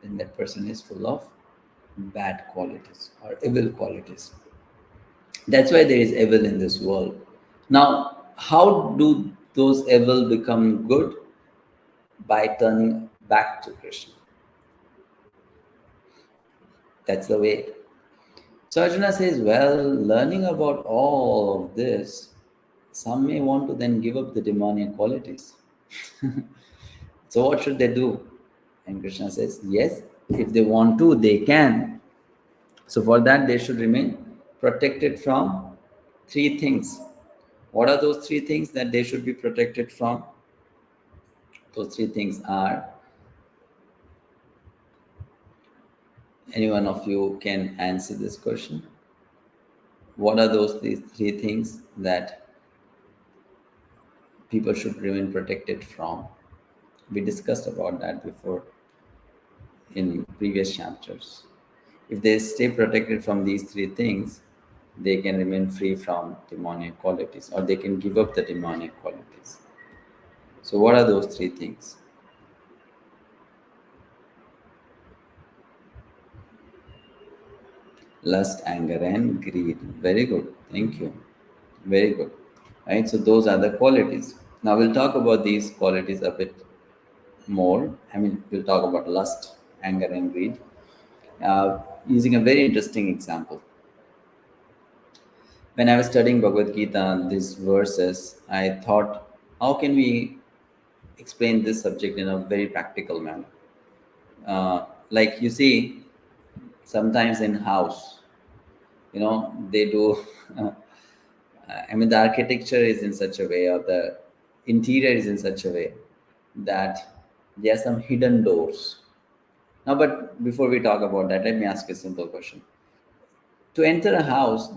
then that person is full of bad qualities or evil qualities. That's why there is evil in this world. Now, how do those evil become good? By turning back to Krishna. That's the way. So Arjuna says, well, learning about all of this, some may want to then give up the demonic qualities. So what should they do? And Krishna says, yes, if they want to, they can. So for that, they should remain protected from three things. What are those three things that they should be protected from? Those three things are, any one of you can answer this question. What are these three things that people should remain protected from? We discussed about that before in previous chapters. If they stay protected from these three things, they can remain free from demonic qualities, or they can give up the demonic qualities. So, what are those three things? Lust, anger, and greed. Very good. Thank you. Very good. Right. So, those are the qualities. Now, we'll talk about these qualities a bit more. I mean, we'll talk about lust, anger, and greed using a very interesting example. When I was studying Bhagavad Gita, these verses, I thought, how can we explain this subject in a very practical manner? Like you see, sometimes in house, they do. I mean, the architecture is in such a way, or the interior is in such a way that there are some hidden doors. Now, but before we talk about that, let me ask a simple question. To enter a house,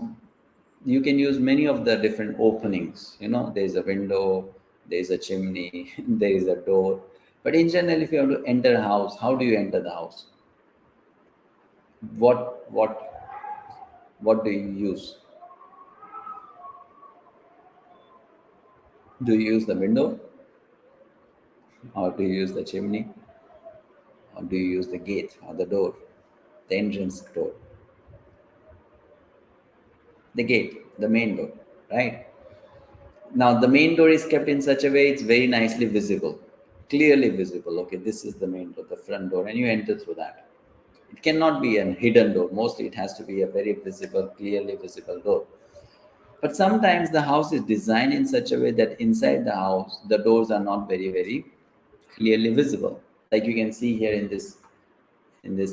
you can use many of the different openings. There's a window, there's a chimney, there is a door. But in general, if you have to enter a house, how do you enter the house? What do you use? Do you use the window, or do you use the chimney, or do you use the gate or the door, the entrance door? The gate, the main door, right? Now the main door is kept in such a way it's very nicely visible, clearly visible. Okay, this is the main door, the front door, and you enter through that. It cannot be a hidden door. Mostly it has to be a very visible, clearly visible door. But sometimes the house is designed in such a way that inside the house, the doors are not very, very clearly visible. Like you can see here in this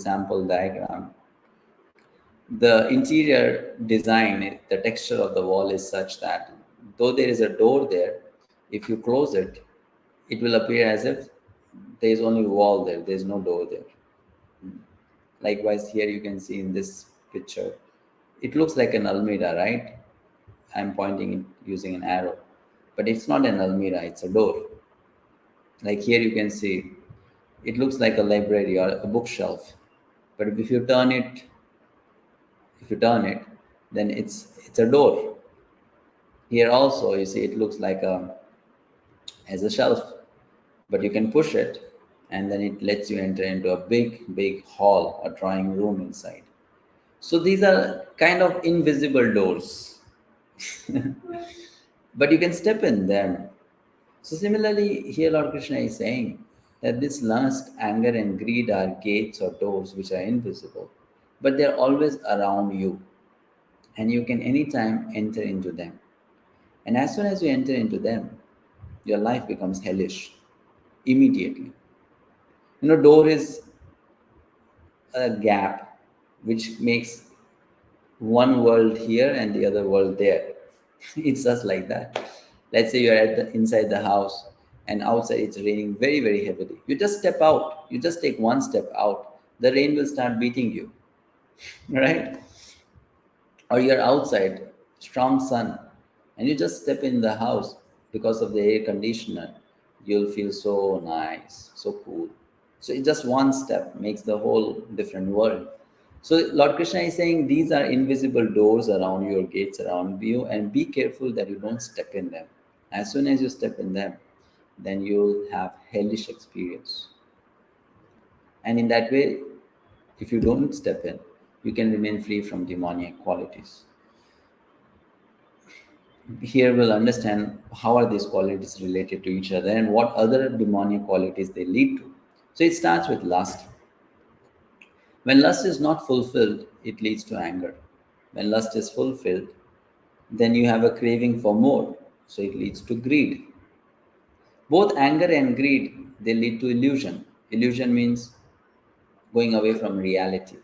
sample diagram, the interior design, the texture of the wall is such that though there is a door there, if you close it, it will appear as if there is only wall there. There is no door there. Likewise, here you can see in this picture, it looks like an almirah, right? I'm pointing it using an arrow, but it's not an almirah, it's a door. Like here you can see, it looks like a library or a bookshelf, but if you turn it, then it's a door. Here also, you see, it looks like as a shelf, but you can push it, and then it lets you enter into a big hall, a drawing room inside. So these are kind of invisible doors, but you can step in them. So similarly, here Lord Krishna is saying that this lust, anger, and greed are gates or doors which are invisible, but they're always around you, and you can anytime enter into them. And as soon as you enter into them, your life becomes hellish immediately. Door is a gap which makes one world here and the other world there. It's just like that. Let's say you're inside the house, and outside it's raining very, very heavily. You just step out. You just take one step out. The rain will start beating you, right? Or you're outside, strong sun, and you just step in the house because of the air conditioner. You'll feel so nice, so cool. So it's just one step makes the whole different world. So Lord Krishna is saying these are invisible doors around your gates around you, and be careful that you don't step in them. As soon as you step in them, then you'll have hellish experience. And in that way, if you don't step in, you can remain free from demoniac qualities. Here we'll understand how are these qualities related to each other and what other demonic qualities they lead to. So it starts with lust. When lust is not fulfilled, it leads to anger. When lust is fulfilled, then you have a craving for more, so it leads to greed. Both anger and greed, they lead to illusion. Illusion means going away from reality,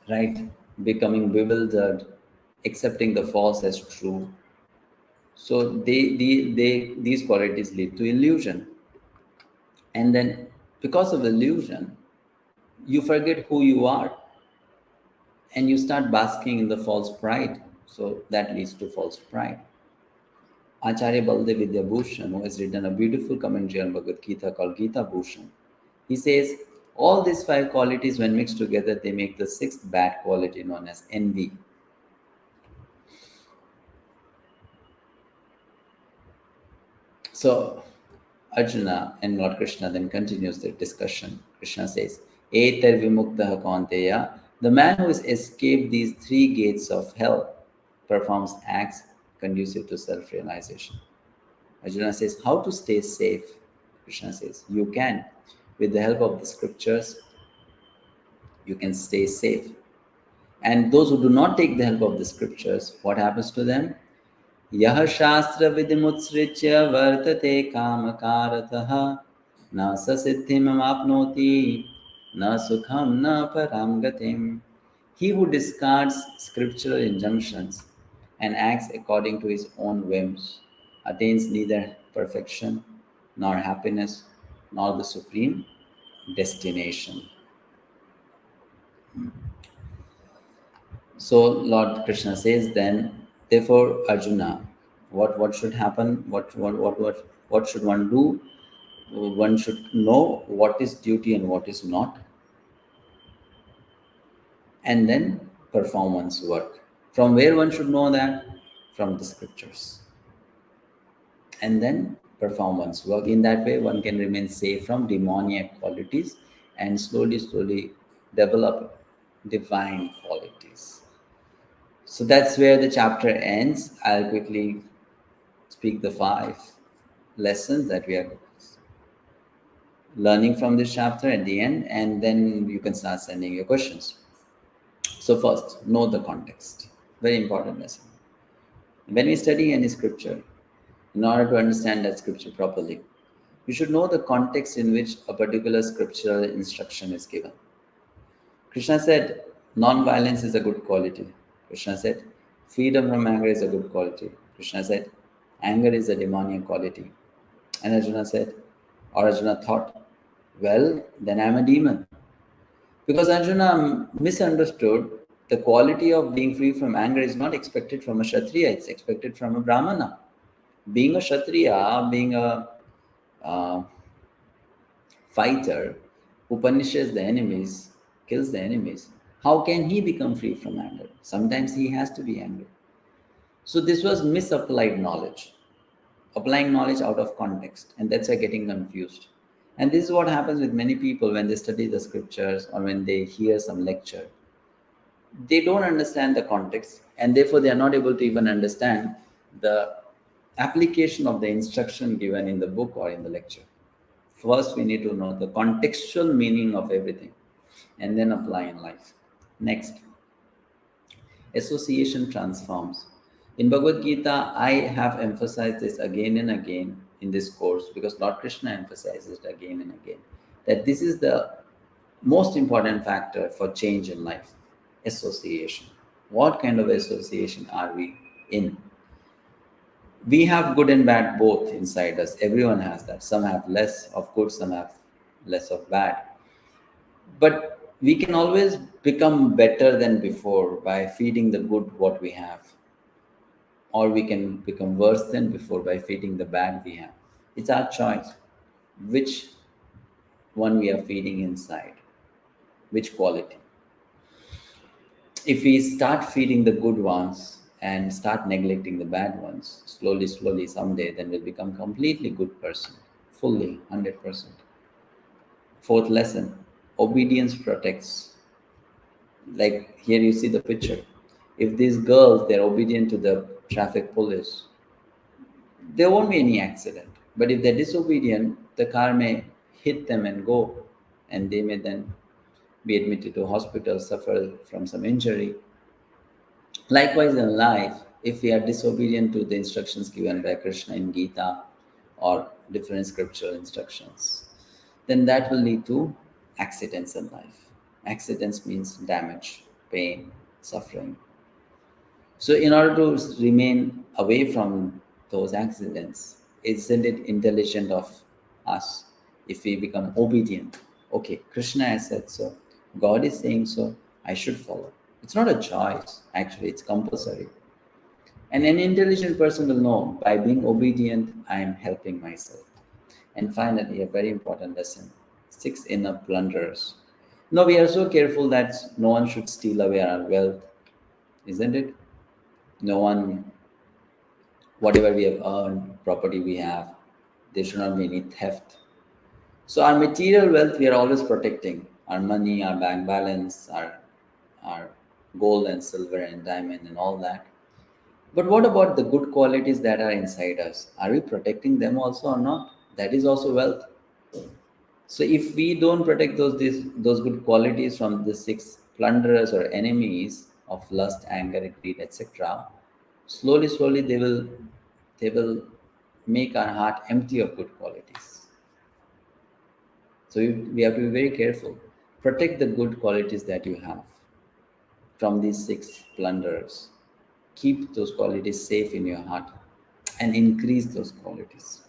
right? Becoming bewildered, accepting the false as true. So these qualities lead to illusion. And then because of illusion, you forget who you are. and you start basking in the false pride. So that leads to false pride. Acharya Baldev Vidyabhushan, who has written a beautiful commentary on Bhagavad Gita called Gita Bhushan, he says, all these five qualities, when mixed together, they make the sixth bad quality known as envy. So Arjuna and Lord Krishna then continues the discussion. Krishna says, Etar Vimuktaha Kaunteya, the man who has escaped these three gates of hell performs acts conducive to self-realization. Arjuna says, how to stay safe? Krishna says, you can. With the help of the scriptures, you can stay safe. And those who do not take the help of the scriptures, what happens to them? Yah shastra vidimutsrichya vartate kamakarataha na sasiddhim apnoti na sukham na param gatim. He who discards scriptural injunctions and acts according to his own whims attains neither perfection nor happiness nor the supreme destination. So Lord Krishna says then, therefore Arjuna, what should happen? What should one do? One should know what is duty and what is not, and then perform one's work. From where one should know that? From the scriptures. And then perform one's work. In that way, one can remain safe from demoniac qualities and slowly develop divine qualities. So that's where the chapter ends. I'll quickly speak the 5 lessons that we are learning from this chapter at the end, and then you can start sending your questions. So first, know the context. Very important lesson. When we study any scripture, in order to understand that scripture properly, you should know the context in which a particular scriptural instruction is given. Krishna said, non-violence is a good quality. Krishna said, freedom from anger is a good quality. Krishna said, anger is a demoniac quality. And Arjuna said, or Arjuna thought, well, then I'm a demon. Because Arjuna misunderstood the quality of being free from anger is not expected from a Kshatriya, it's expected from a Brahmana. Being a Kshatriya, being a fighter who punishes the enemies, kills the enemies, how can he become free from anger? Sometimes he has to be angry. So this was misapplied knowledge, applying knowledge out of context, and that's why getting confused. And this is what happens with many people when they study the scriptures or when they hear some lecture. They don't understand the context, and therefore they are not able to even understand the application of the instruction given in the book or in the lecture. First, we need to know the contextual meaning of everything and then apply in life. Next, association transforms. In Bhagavad Gita, I have emphasized this again and again in this course because Lord Krishna emphasizes it again and again, that this is the most important factor for change in life. Association. What kind of association are we in? We have good and bad both inside us. Everyone has that. Some have less of good, some have less of bad. But we can always become better than before by feeding the good what we have. Or we can become worse than before by feeding the bad we have. It's our choice. Which one we are feeding inside? Which quality? If we start feeding the good ones and start neglecting the bad ones, slowly, someday, then we'll become completely good person, fully, 100%. Fourth lesson, obedience protects. Like here you see the picture. If these girls, they're obedient to the traffic police, there won't be any accident. But if they're disobedient, the car may hit them and go, and they may then be admitted to hospital, suffer from some injury. Likewise in life, if we are disobedient to the instructions given by Krishna in Gita or different scriptural instructions, then that will lead to accidents in life. Accidents means damage, pain, suffering. So in order to remain away from those accidents, isn't it intelligent of us if we become obedient? Okay, Krishna has said so. God is saying so. I should follow. It's not a choice, actually, it's compulsory. And an intelligent person will know by being obedient, I am helping myself. And finally, a very important lesson, 6 inner plunderers. No, we are so careful that no one should steal away our wealth, isn't it? No one, whatever we have earned, property we have, there should not be any theft. So our material wealth we are always protecting. Our money, our bank balance, our gold and silver and diamond and all that. But what about the good qualities that are inside us? Are we protecting them also or not? That is also wealth. So if we don't protect those good qualities from the 6 plunderers or enemies of lust, anger, greed, etc., slowly they will make our heart empty of good qualities. So we have to be very careful. Protect the good qualities that you have from these 6 plunderers. Keep those qualities safe in your heart and increase those qualities.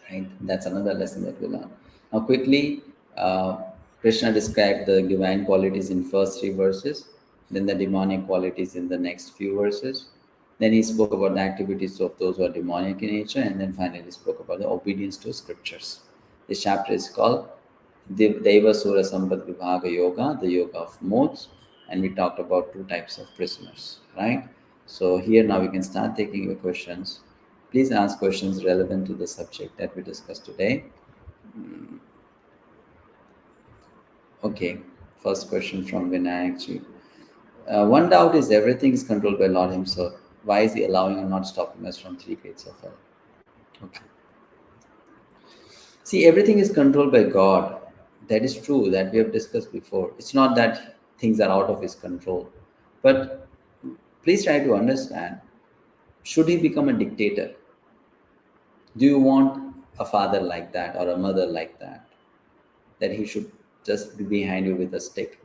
Right? That's another lesson that we learn. Now, quickly, Krishna described the divine qualities in first 3 verses, then the demonic qualities in the next few verses. Then he spoke about the activities of those who are demonic in nature, and then finally spoke about the obedience to scriptures. This chapter is called Deva Sura Sambad Vibhaga Yoga, the yoga of modes, and we talked about 2 types of prisoners, right? So here now we can start taking your questions. Please ask questions relevant to the subject that we discussed today. Okay, first question from Vinayak ji. One doubt is everything is controlled by Lord Himself. Why is He allowing or not stopping us from 3 gates of hell? Okay. See, everything is controlled by God. That is true, that we have discussed before. It's not that things are out of His control. But please try to understand, should He become a dictator? Do you want a father like that or a mother like that? That he should just be behind you with a stick,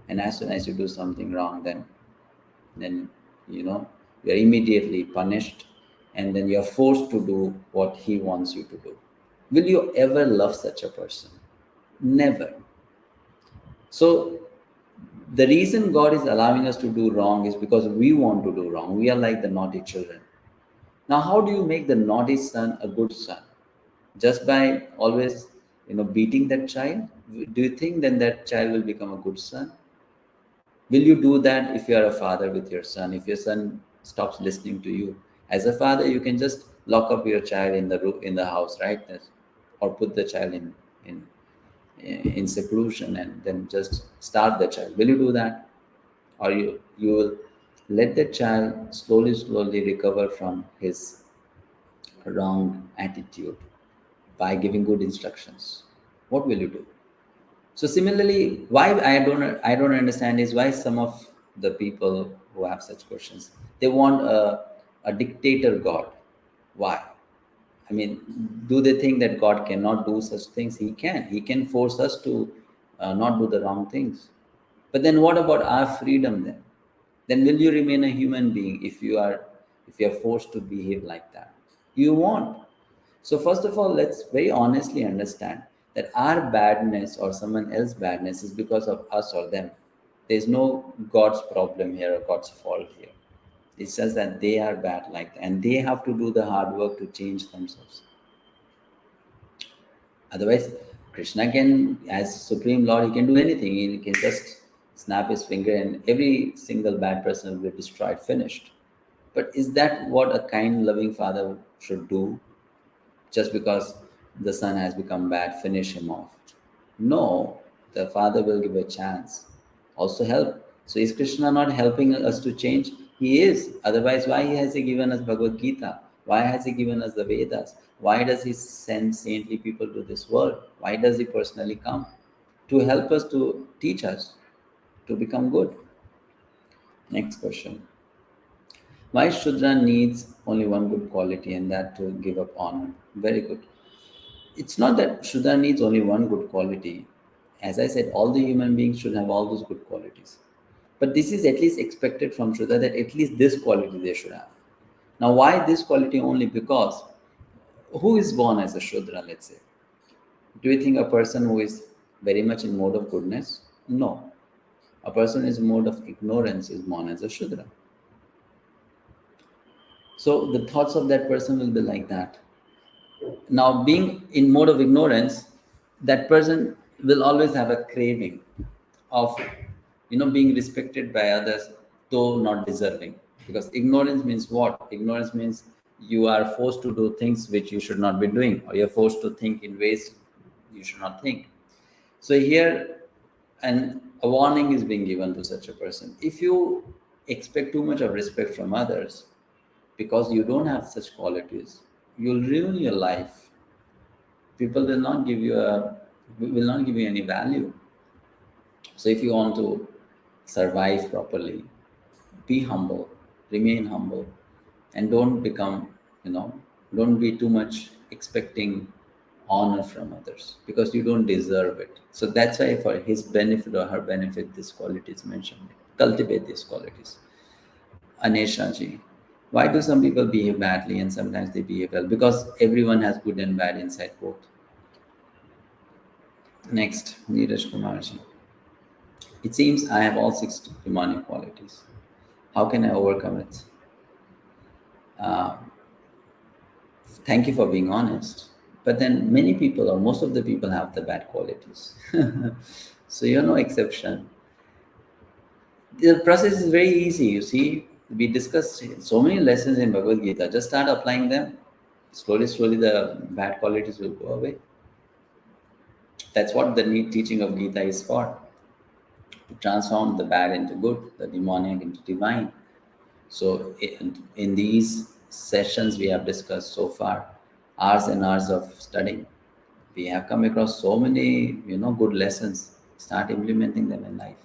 and as soon as you do something wrong, then you know you're immediately punished, and then you're forced to do what he wants you to do. Will you ever love such a person? Never. So the reason God is allowing us to do wrong is because we want to do wrong. We are like the naughty children. Now, how do you make the naughty son a good son? Just by always, beating that child? Do you think then that child will become a good son? Will you do that if you are a father with your son? If your son stops listening to you, as a father, you can just lock up your child in the room, in the house, right? Or put the child in in seclusion and then just starve the child. Will you do that? Or you will let the child slowly recover from his wrong attitude by giving good instructions? What will you do? So similarly, why I don't understand is why some of the people who have such questions, they want a dictator God. Why? I mean, do they think that God cannot do such things? He can. He can force us to not do the wrong things. But then what about our freedom then? Then will you remain a human being if you are forced to behave like that? You won't. So first of all, let's very honestly understand that our badness or someone else's badness is because of us or them. There's no God's problem here or God's fault here. It's just that they are bad like that, and they have to do the hard work to change themselves. Otherwise, Krishna can, as Supreme Lord, he can do anything. He can just snap his finger and every single bad person will be destroyed, finished. But is that what a kind, loving father should do? Just because the son has become bad, finish him off? No, the father will give a chance. Also help. So is Krishna not helping us to change? He is. Otherwise, why has he given us Bhagavad Gita? Why has he given us the Vedas? Why does he send saintly people to this world? Why does he personally come? To help us, to teach us to become good. Next question. Why Shudra needs only one good quality and that to give up honor? Very good. It's not that Shudra needs only one good quality. As I said, all the human beings should have all those good qualities. But this is at least expected from Shudra, that at least this quality they should have. Now, why this quality only? Because who is born as a Shudra, let's say? Do you think a person who is very much in mode of goodness? No. A person who is in mode of ignorance is born as a Shudra. So the thoughts of that person will be like that. Now, being in mode of ignorance, that person will always have a craving of, being respected by others, though not deserving. Because ignorance means what? Ignorance means you are forced to do things which you should not be doing, or you're forced to think in ways you should not think. So here, a warning is being given to such a person. If you expect too much of respect from others because you don't have such qualities, you'll ruin your life. People will not give you any value. So if you want to survive properly, be humble, remain humble, and don't be too much expecting honor from others because you don't deserve it. So that's why for his benefit or her benefit, this quality is mentioned. Cultivate these qualities. Anesha ji, why do some people behave badly and sometimes they behave well? Because everyone has good and bad inside both. Next, Neeraj Kumar ji. It seems I have all six demonic qualities. How can I overcome it? Uh, Thank you for being honest. But then many people, or most of the people, have the bad qualities. So you're no exception. The process is very easy. You see, we discussed so many lessons in Bhagavad Gita. Just start applying them. Slowly, slowly, the bad qualities will go away. That's what the neat teaching of Gita is for, to transform the bad into good, the demonic into divine. So in these sessions we have discussed so far, hours and hours of studying, we have come across so many, good lessons. Start implementing them in life.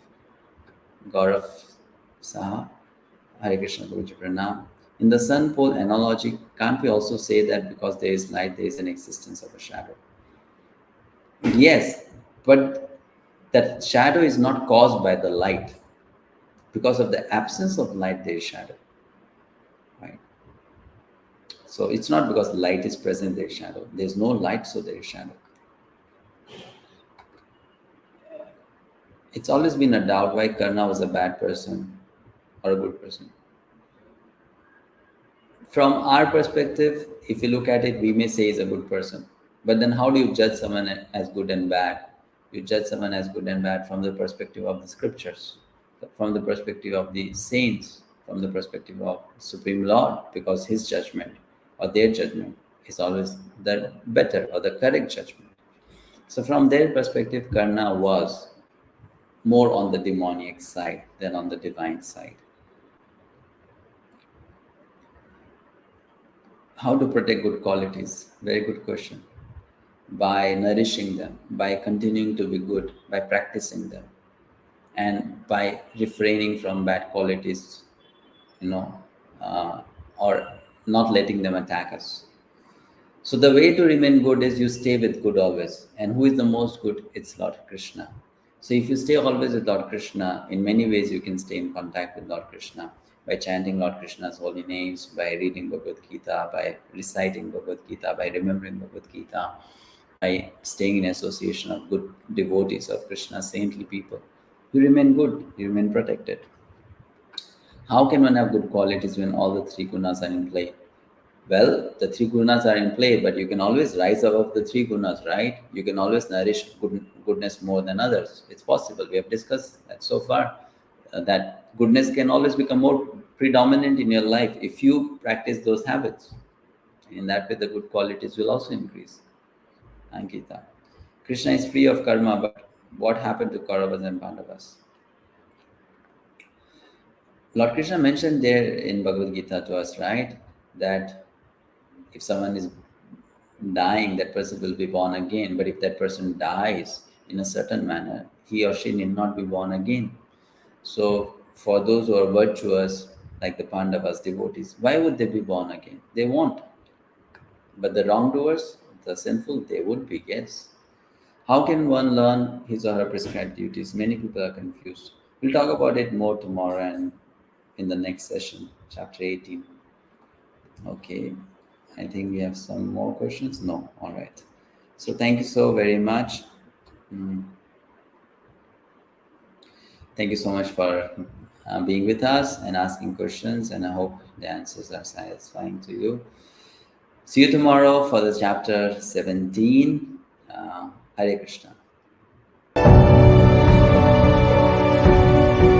Gaurav Saha, Hare Krishna Guruji Pranam. In the sun pole analogy, can't we also say that because there is light, there is an existence of a shadow? Yes, but that shadow is not caused by the light. Because of the absence of light, there is shadow. Right? So it's not because light is present, there is shadow. There's no light, so there is shadow. It's always been a doubt why Karna was a bad person or a good person. From our perspective, if you look at it, we may say he's a good person. But then how do you judge someone as good and bad? You judge someone as good and bad from the perspective of the scriptures, from the perspective of the saints, from the perspective of Supreme Lord, because his judgment or their judgment is always the better or the correct judgment. So from their perspective, Karna was more on the demoniac side than on the divine side. How to protect good qualities? Very good question. By nourishing them, by continuing to be good, by practicing them, and by refraining from bad qualities, you know, or not letting them attack us. So the way to remain good is you stay with good always. And who is the most good? It's Lord Krishna. So if you stay always with Lord Krishna, in many ways you can stay in contact with Lord Krishna by chanting Lord Krishna's holy names, by reading Bhagavad Gita, by reciting Bhagavad Gita, by remembering Bhagavad Gita, by staying in association of good devotees of Krishna, saintly people. You remain good, you remain protected. How can one have good qualities when all the three gunas are in play? Well, the three gunas are in play, but you can always rise above the three gunas, right? You can always nourish goodness more than others. It's possible. We have discussed that so far. That goodness can always become more predominant in your life if you practice those habits. In that way, the good qualities will also increase. Ankita. Krishna is free of karma, but what happened to Kauravas and Pandavas? Lord Krishna mentioned there in Bhagavad Gita to us, right, that if someone is dying, that person will be born again. But if that person dies in a certain manner, he or she need not be born again. So for those who are virtuous, like the Pandavas, devotees, why would they be born again? They won't. But the wrongdoers, the sinful, they would be, yes. How can one learn his or her prescribed duties? Many people are confused. We'll talk about it more tomorrow and in the next session, chapter 18. Okay, I think we have some more questions. No, all right. So thank you so very much. Mm. Thank you so much for being with us and asking questions, and I hope the answers are satisfying to you. See you tomorrow for the chapter 17. Hare Krishna.